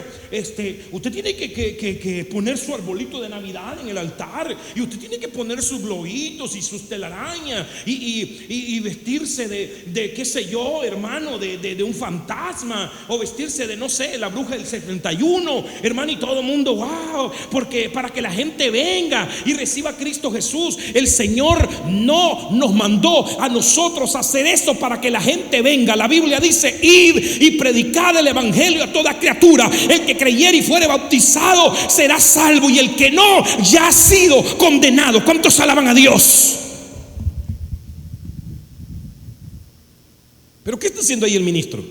usted tiene que poner su arbolito de Navidad en el altar, y usted tiene que poner sus globitos y sus telarañas y vestirse de qué sé yo, hermano, de un fantasma, o vestirse de, no sé, la bruja del 71, hermano, y todo el mundo, wow, porque para que la gente venga y reciba a Cristo Jesús. El Señor no nos mandó a nosotros a hacer esto para que la gente venga. La Biblia dice: id y predicad el evangelio a toda criatura. El que creyere y fuere bautizado será salvo, y el que no ya ha sido condenado. ¿Cuántos alaban a Dios? Pero ¿qué está haciendo ahí el ministro?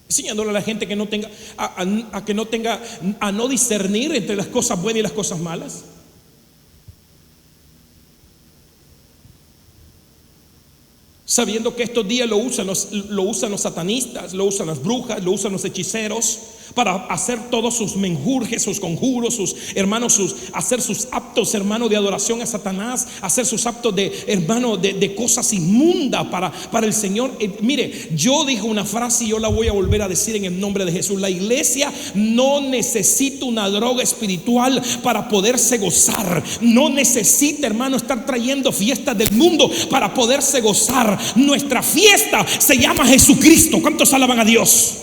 Enseñándole a la gente que no tenga a no discernir entre las cosas buenas y las cosas malas. Sabiendo que estos días lo usan los satanistas, lo usan las brujas, lo usan los hechiceros para hacer todos sus menjurjes, sus conjuros, sus hermanos, hacer sus actos, hermano, de adoración a Satanás, hacer sus actos de, hermano, de cosas inmundas para el Señor. Mire, yo dije una frase y yo la voy a volver a decir en el nombre de Jesús. La iglesia no necesita una droga espiritual para poderse gozar. No necesita, hermano, estar trayendo fiestas del mundo para poderse gozar. Nuestra fiesta se llama Jesucristo. ¿Cuántos alaban a Dios?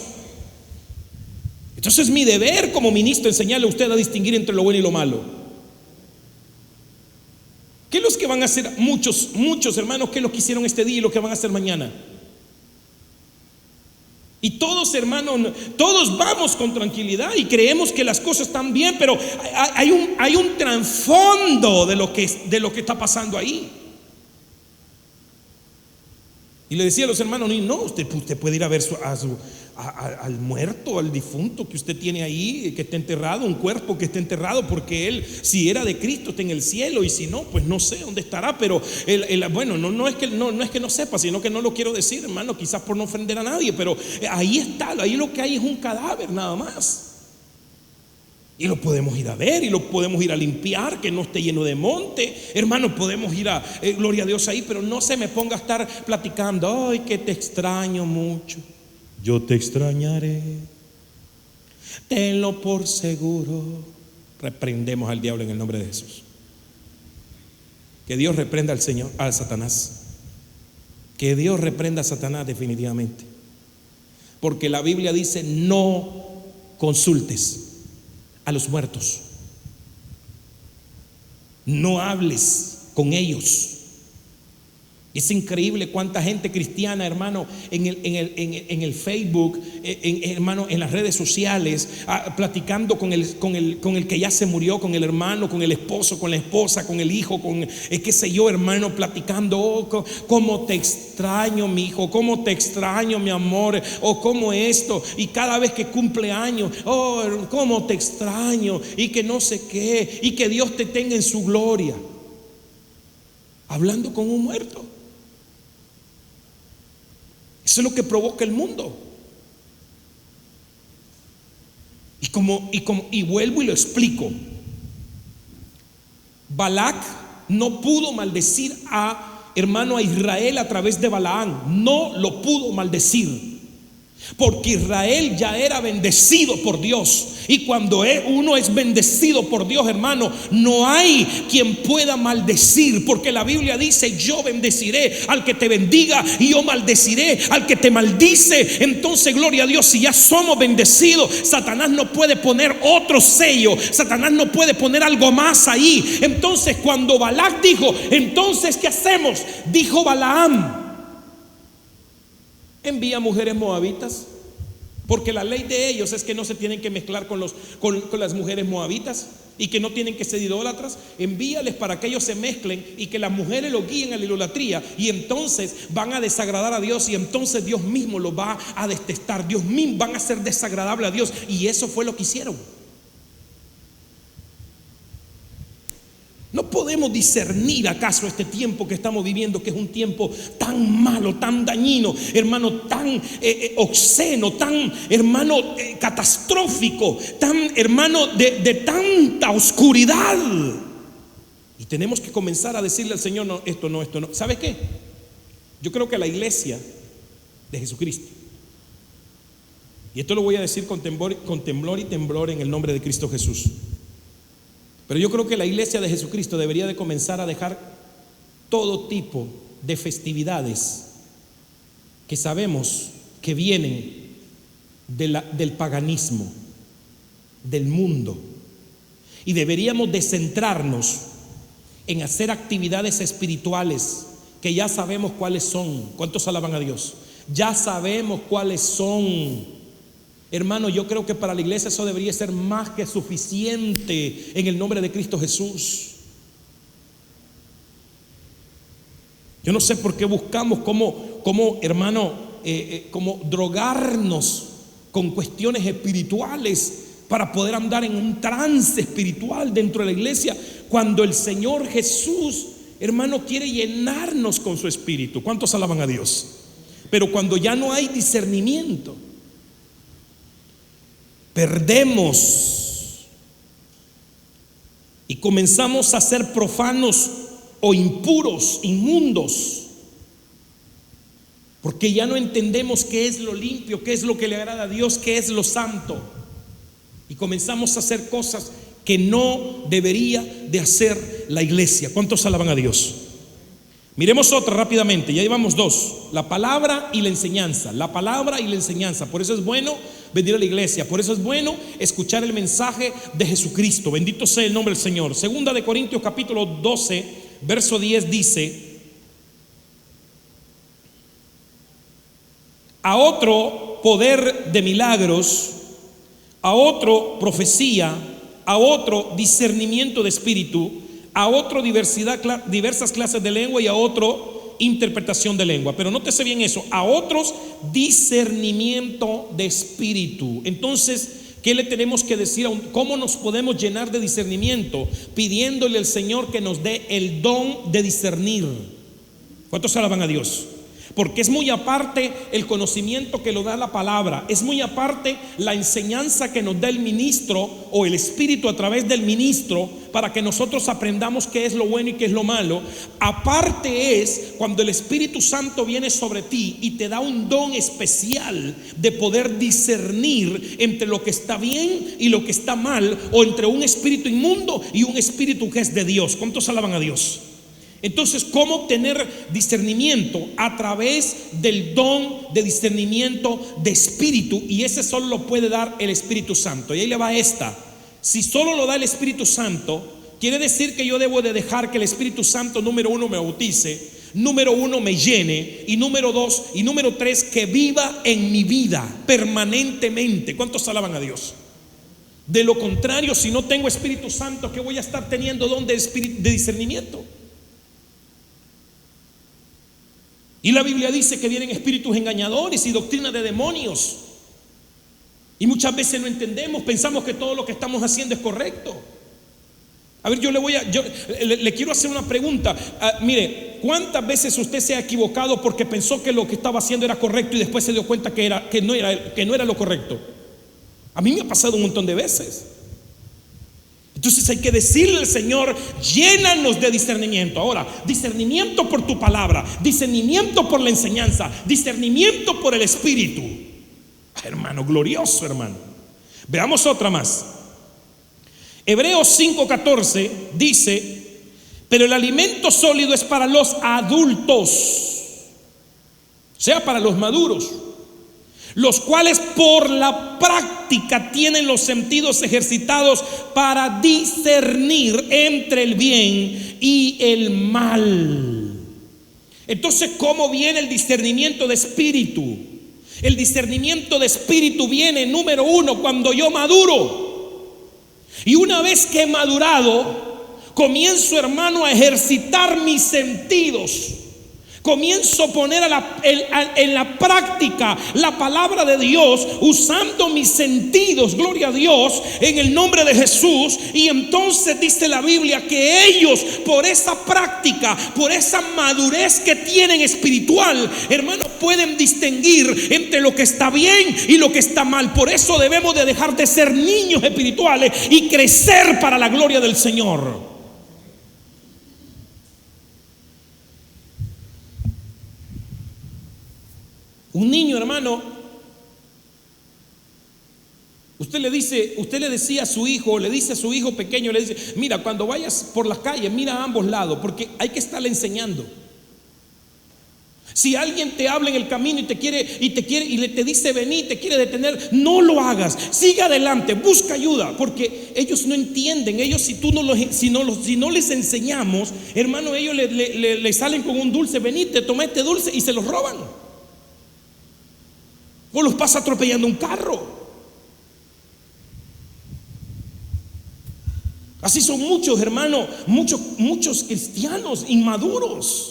Entonces es mi deber como ministro enseñarle a usted a distinguir entre lo bueno y lo malo. ¿Qué es lo que van a hacer muchos hermanos? ¿Qué es lo que hicieron este día y lo que van a hacer mañana? Y todos, hermanos, todos vamos con tranquilidad y creemos que las cosas están bien, pero hay un trasfondo de lo que está pasando ahí. Y le decía a los hermanos: no, usted puede ir a ver al muerto, al difunto que usted tiene ahí, que está enterrado, un cuerpo que está enterrado, porque él, si era de Cristo, está en el cielo, y si no, pues no sé dónde estará. Pero bueno, no es que no sepa, sino que no lo quiero decir, hermano, quizás por no ofender a nadie, pero ahí está, ahí lo que hay es un cadáver nada más. Y lo podemos ir a ver y lo podemos ir a limpiar, que no esté lleno de monte. Hermano, podemos ir a, gloria a Dios, ahí, pero no se me ponga a estar platicando: ay, que te extraño mucho. Yo te extrañaré, tenlo por seguro. Reprendemos al diablo en el nombre de Jesús. Que Dios reprenda al Satanás. Que Dios reprenda a Satanás definitivamente. Porque la Biblia dice: no consultes a los muertos, no hables con ellos. Es increíble cuánta gente cristiana, hermano, en el Facebook, hermano, en las redes sociales, platicando con el que ya se murió, con el hermano, con el esposo, con la esposa, con el hijo, con qué sé yo, hermano, platicando: oh, cómo te extraño, mi hijo, cómo te extraño, mi amor, o cómo esto, y cada vez que cumple años, oh, cómo te extraño, y que no sé qué, y que Dios te tenga en su gloria. Hablando con un muerto. Eso es lo que provoca el mundo. Y vuelvo y lo explico. Balac no pudo maldecir a Israel a través de Balaam. No lo pudo maldecir, porque Israel ya era bendecido por Dios. Y cuando uno es bendecido por Dios, hermano, no hay quien pueda maldecir, porque la Biblia dice: yo bendeciré al que te bendiga y yo maldeciré al que te maldice. Entonces, gloria a Dios, si ya somos bendecidos, Satanás no puede poner otro sello, Satanás no puede poner algo más ahí. Entonces, cuando Balac dijo: entonces, ¿qué hacemos?, dijo Balaam: envía mujeres moabitas, porque la ley de ellos es que no se tienen que mezclar con las mujeres moabitas, y que no tienen que ser idólatras. Envíales para que ellos se mezclen y que las mujeres los guíen a la idolatría, y entonces van a desagradar a Dios, y entonces Dios mismo los va a detestar. Dios mismo van a ser desagradable a Dios. Y eso fue lo que hicieron. ¿No podemos discernir acaso este tiempo que estamos viviendo, que es un tiempo tan malo, tan dañino, hermano, tan obsceno, tan, hermano, catastrófico, tan, hermano, de tanta oscuridad? Y tenemos que comenzar a decirle al Señor: no, esto no. ¿Sabe qué? Yo creo que la iglesia de Jesucristo, y esto lo voy a decir con temblor y temblor en el nombre de Cristo Jesús, pero yo creo que la iglesia de Jesucristo debería de comenzar a dejar todo tipo de festividades que sabemos que vienen del paganismo, del mundo, y deberíamos de centrarnos en hacer actividades espirituales que ya sabemos cuáles son. ¿Cuántos alaban a Dios? Ya sabemos cuáles son. Hermano, yo creo que para la iglesia eso debería ser más que suficiente en el nombre de Cristo Jesús. Yo no sé por qué buscamos como drogarnos con cuestiones espirituales para poder andar en un trance espiritual dentro de la iglesia, cuando el Señor Jesús, hermano, quiere llenarnos con su espíritu. ¿Cuántos alaban a Dios? Pero cuando ya no hay discernimiento, perdemos y comenzamos a ser profanos o impuros, inmundos, porque ya no entendemos qué es lo limpio, qué es lo que le agrada a Dios, qué es lo santo, y comenzamos a hacer cosas que no debería de hacer la iglesia. ¿Cuántos alaban a Dios? Miremos otra rápidamente, ya llevamos dos: la palabra y la enseñanza. La palabra y la enseñanza. Por eso es bueno venir a la iglesia, por eso es bueno escuchar el mensaje de Jesucristo. Bendito sea el nombre del Señor. Segunda de Corintios capítulo 12 verso 10 dice: a otro poder de milagros, a otro profecía, a otro discernimiento de espíritu, a otro diversas clases de lengua, y a otro interpretación de lengua. Pero nótese bien eso: a otros discernimiento de espíritu. Entonces, ¿qué le tenemos que decir? ¿Cómo nos podemos llenar de discernimiento? Pidiéndole al Señor que nos dé el don de discernir. ¿Cuántos alaban a Dios? Porque es muy aparte el conocimiento que lo da la palabra, es muy aparte la enseñanza que nos da el ministro o el Espíritu a través del ministro, para que nosotros aprendamos qué es lo bueno y qué es lo malo. Aparte es cuando el Espíritu Santo viene sobre ti y te da un don especial de poder discernir entre lo que está bien y lo que está mal, o entre un espíritu inmundo y un espíritu que es de Dios. ¿Cuántos alaban a Dios? Entonces, ¿cómo obtener discernimiento? A través del don de discernimiento de espíritu, y ese solo lo puede dar el Espíritu Santo. Y ahí le va esta: si solo lo da el Espíritu Santo, quiere decir que yo debo de dejar que el Espíritu Santo, número uno, me bautice, número uno, me llene, y número dos y número tres, que viva en mi vida permanentemente. ¿Cuántos alaban a Dios? De lo contrario, si no tengo Espíritu Santo, ¿qué voy a estar teniendo don de discernimiento? Y la Biblia dice que vienen espíritus engañadores y doctrina de demonios, y muchas veces no entendemos, pensamos que todo lo que estamos haciendo es correcto. A ver, yo le quiero hacer una pregunta. Mire, ¿cuántas veces usted se ha equivocado porque pensó que lo que estaba haciendo era correcto y después se dio cuenta que no era lo correcto? A mí me ha pasado un montón de veces. Entonces hay que decirle al Señor: llénanos de discernimiento. Ahora, discernimiento por tu palabra, discernimiento por la enseñanza, discernimiento por el Espíritu. Hermano, glorioso, hermano. Veamos otra más. Hebreos 5:14 dice: pero el alimento sólido es para los adultos, o sea, para los maduros, los cuales por la práctica tienen los sentidos ejercitados para discernir entre el bien y el mal. Entonces, ¿cómo viene el discernimiento de espíritu? El discernimiento de espíritu viene, número uno, cuando yo maduro. Y una vez que he madurado, comienzo, hermano, a ejercitar mis sentidos. Comienzo a poner en la práctica la palabra de Dios, usando mis sentidos, gloria a Dios, en el nombre de Jesús. Y entonces dice la Biblia que ellos, por esa práctica, por esa madurez que tienen espiritual, hermanos, pueden distinguir entre lo que está bien y lo que está mal. Por eso debemos de dejar de ser niños espirituales y crecer para la gloria del Señor. Un niño, hermano, usted le decía a su hijo, le dice a su hijo pequeño, le dice: mira, cuando vayas por la calle, mira a ambos lados, porque hay que estarle enseñando. Si alguien te habla en el camino y te dice vení, te quiere detener, no lo hagas, sigue adelante, busca ayuda, porque ellos no entienden. Ellos, si no les enseñamos, hermano, ellos le salen con un dulce: vení, te tomé este dulce, y se los roban, o los pasa atropellando un carro. Así son muchos, hermano, muchos cristianos inmaduros.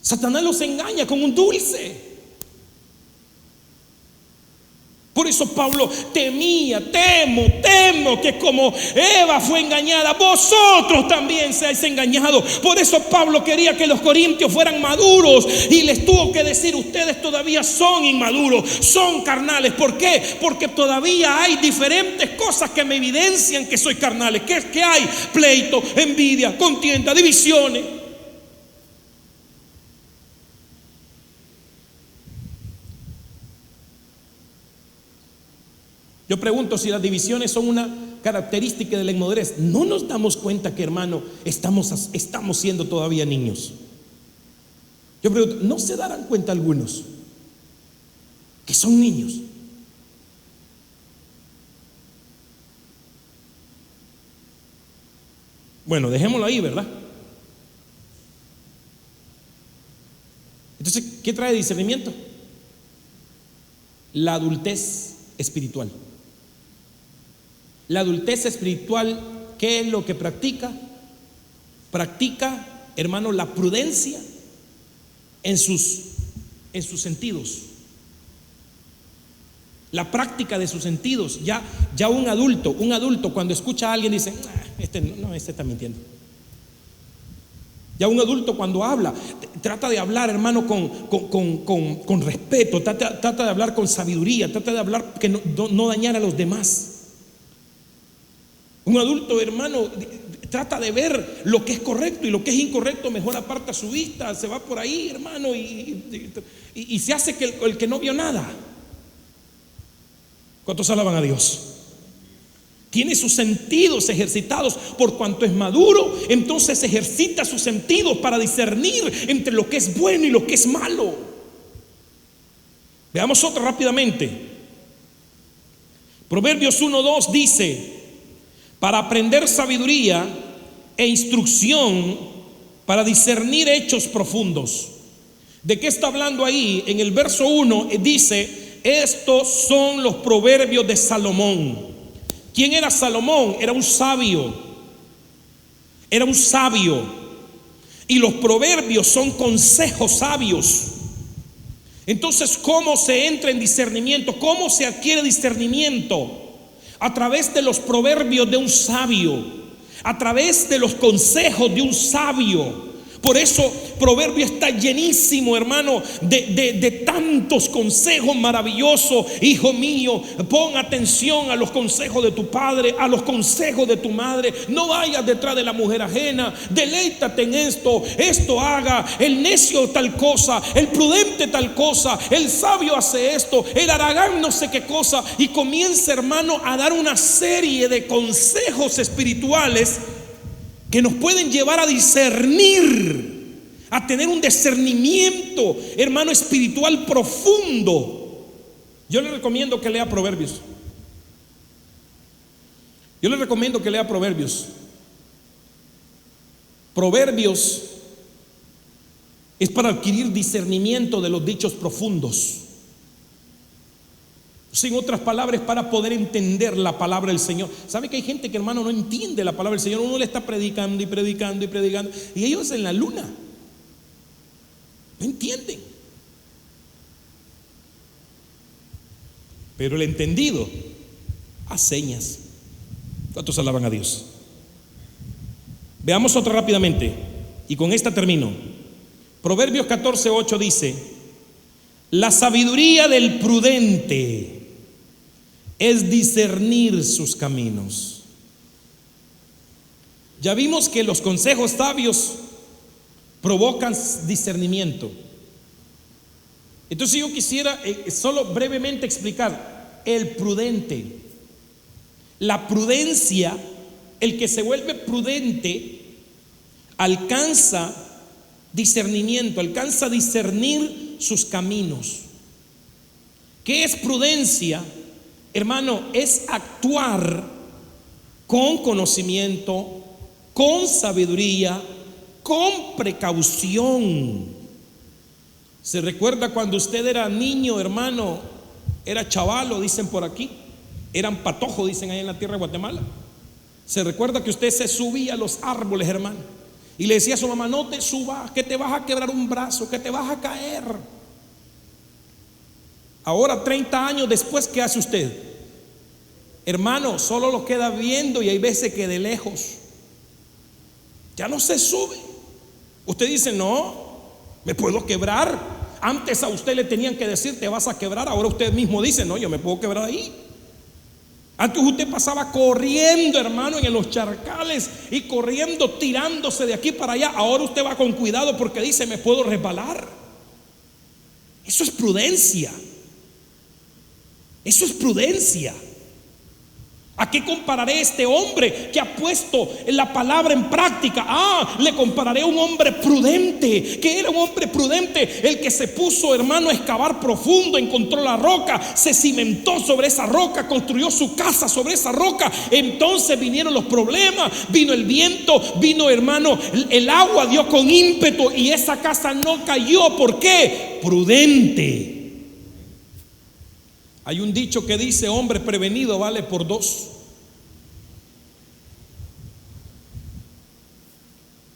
Satanás los engaña con un dulce. Por eso Pablo temo que como Eva fue engañada, vosotros también seáis engañados. Por eso Pablo quería que los corintios fueran maduros, y les tuvo que decir: ustedes todavía son inmaduros, son carnales. ¿Por qué? Porque todavía hay diferentes cosas que me evidencian que soy carnales. ¿Qué hay? Pleito, envidia, contienda, divisiones. Yo pregunto si las divisiones son una característica de la inmadurez. No nos damos cuenta que, hermano, estamos siendo todavía niños. Yo pregunto, ¿no se darán cuenta algunos que son niños? Bueno, dejémoslo ahí, ¿verdad? Entonces, ¿qué trae discernimiento? La adultez espiritual. La adultez espiritual, ¿qué es lo que practica? Practica, hermano, la prudencia en sus sentidos. La práctica de sus sentidos. Ya un adulto cuando escucha a alguien dice: este está mintiendo. Ya un adulto cuando habla, trata de hablar, hermano, con respeto, trata de hablar con sabiduría, trata de hablar que no dañar a los demás. Un adulto, hermano, trata de ver lo que es correcto, y lo que es incorrecto mejor aparta su vista, se va por ahí, hermano, y se hace que el que no vio nada. ¿Cuántos alaban a Dios? Tiene sus sentidos ejercitados. Por cuanto es maduro, entonces ejercita sus sentidos para discernir entre lo que es bueno y lo que es malo. Veamos otro rápidamente. Proverbios 1:2 dice: para aprender sabiduría e instrucción, para discernir hechos profundos. ¿De qué está hablando ahí? En el verso 1 dice: estos son los proverbios de Salomón. ¿Quién era Salomón? Era un sabio. Y los proverbios son consejos sabios. Entonces, ¿cómo se entra en discernimiento? ¿Cómo se adquiere discernimiento? A través de los proverbios de un sabio, a través de los consejos de un sabio. Por eso Proverbio está llenísimo, hermano, de tantos consejos maravillosos. Hijo mío, pon atención a los consejos de tu padre, a los consejos de tu madre. No vayas detrás de la mujer ajena. Deleítate en esto haga. El necio tal cosa, el prudente tal cosa, el sabio hace esto, el haragán no sé qué cosa. Y comienza, hermano, a dar una serie de consejos espirituales que nos pueden llevar a discernir, a tener un discernimiento, hermano, espiritual profundo. Yo le recomiendo que lea Proverbios. Proverbios es para adquirir discernimiento de los dichos profundos. En otras palabras, para poder entender la palabra del Señor. ¿Sabe que hay gente que, hermano, no entiende la palabra del Señor? Uno le está predicando y ellos en la luna no entienden. Pero el entendido a señas. ¿Cuántos alaban a Dios? Veamos otra rápidamente, y con esta termino. Proverbios 14:8 dice: la sabiduría del prudente es discernir sus caminos. Ya vimos que los consejos sabios provocan discernimiento. Entonces yo quisiera solo brevemente explicar el prudente. La prudencia, el que se vuelve prudente alcanza discernimiento, alcanza a discernir sus caminos. ¿Qué es prudencia? Hermano, es actuar con conocimiento, con sabiduría, con precaución. ¿Se recuerda cuando usted era niño, hermano? Era chavalo, dicen por aquí. Eran patojo, dicen ahí en la tierra de Guatemala. ¿Se recuerda que usted se subía a los árboles, hermano? Y le decía a su mamá: no te subas, que te vas a quebrar un brazo, que te vas a caer. Ahora, 30 años después, ¿qué hace usted? Hermano, solo lo queda viendo, y hay veces que de lejos ya no se sube. Usted dice: no, me puedo quebrar. Antes a usted le tenían que decir: te vas a quebrar. Ahora usted mismo dice: no, yo me puedo quebrar ahí. Antes usted pasaba corriendo, hermano, en los charcales y corriendo, tirándose de aquí para allá. Ahora usted va con cuidado porque dice: me puedo resbalar. Eso es prudencia. Eso es prudencia. ¿A qué compararé este hombre que ha puesto la palabra en práctica? Le compararé a un hombre prudente. ¿Qué era un hombre prudente? El que se puso, hermano, a excavar profundo, encontró la roca, se cimentó sobre esa roca, construyó su casa sobre esa roca. Entonces vinieron los problemas, vino el viento, vino, hermano, el agua dio con ímpetu y esa casa no cayó. ¿Por qué? Prudente. Hay un dicho que dice: hombre prevenido vale por dos.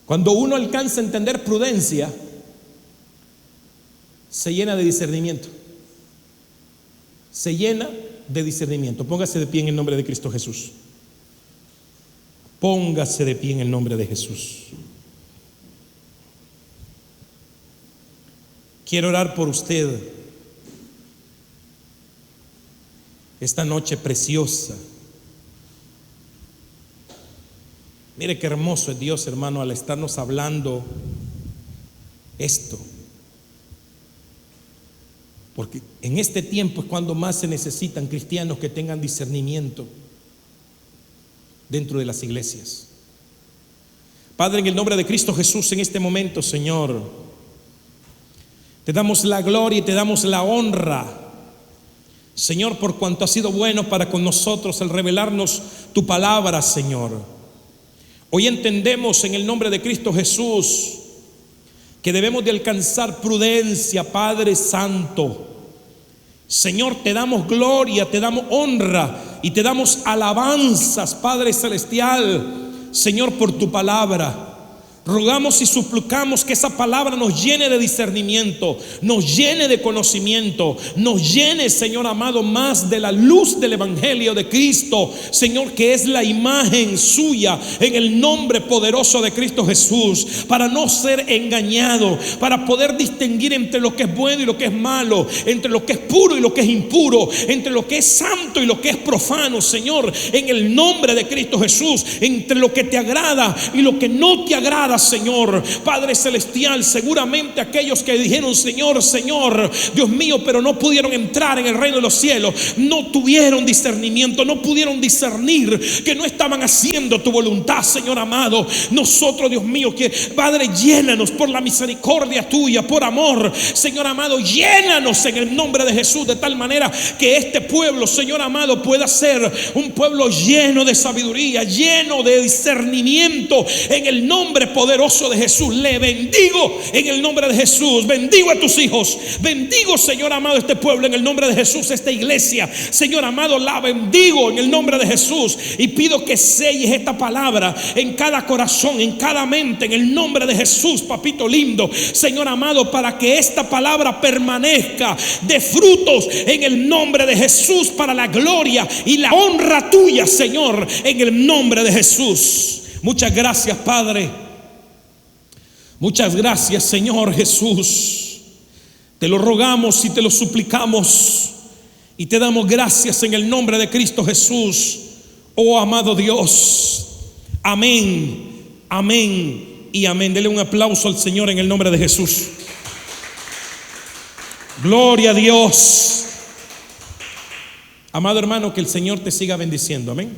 Cuando uno alcanza a entender prudencia, se llena de discernimiento. Se llena de discernimiento. Póngase de pie en el nombre de Cristo Jesús. Póngase de pie en el nombre de Jesús. Quiero orar por usted esta noche preciosa. Mire qué hermoso es Dios, hermano, al estarnos hablando esto. Porque en este tiempo es cuando más se necesitan cristianos que tengan discernimiento dentro de las iglesias. Padre, en el nombre de Cristo Jesús, en este momento, Señor, te damos la gloria y te damos la honra, Señor, por cuanto ha sido bueno para con nosotros el revelarnos tu palabra, Señor. Hoy entendemos en el nombre de Cristo Jesús que debemos de alcanzar prudencia, Padre Santo. Señor, te damos gloria, te damos honra y te damos alabanzas, Padre Celestial, Señor, por tu palabra. Rogamos y suplicamos que esa palabra nos llene de discernimiento, nos llene de conocimiento, nos llene, Señor amado, más de la luz del Evangelio de Cristo, Señor, que es la imagen suya, en el nombre poderoso de Cristo Jesús, para no ser engañado, para poder distinguir entre lo que es bueno y lo que es malo, entre lo que es puro y lo que es impuro, entre lo que es santo y lo que es profano, Señor, en el nombre de Cristo Jesús, entre lo que te agrada y lo que no te agrada, Señor. Padre Celestial, seguramente aquellos que dijeron: Señor, Señor, Dios mío, pero no pudieron entrar en el reino de los cielos, no tuvieron discernimiento, no pudieron discernir que no estaban haciendo tu voluntad, Señor amado. Nosotros, Dios mío, que Padre, llénanos por la misericordia tuya, por amor, Señor amado, llénanos en el nombre de Jesús, de tal manera que este pueblo, Señor amado, pueda ser un pueblo lleno de sabiduría, lleno de discernimiento, en el nombre poderoso de Jesús. Le bendigo en el nombre de Jesús. Bendigo a tus hijos. Bendigo, Señor amado, este pueblo en el nombre de Jesús. Esta iglesia, Señor amado, la bendigo en el nombre de Jesús. Y pido que selles esta palabra en cada corazón, en cada mente, en el nombre de Jesús, papito lindo, Señor amado, para que esta palabra permanezca de frutos en el nombre de Jesús, para la gloria y la honra tuya, Señor, en el nombre de Jesús. Muchas gracias, Padre. Muchas gracias, Señor Jesús. Te lo rogamos y te lo suplicamos y te damos gracias en el nombre de Cristo Jesús, oh amado Dios. Amén, amén y amén. Dele un aplauso al Señor en el nombre de Jesús. Gloria a Dios. Amado hermano, que el Señor te siga bendiciendo. Amén.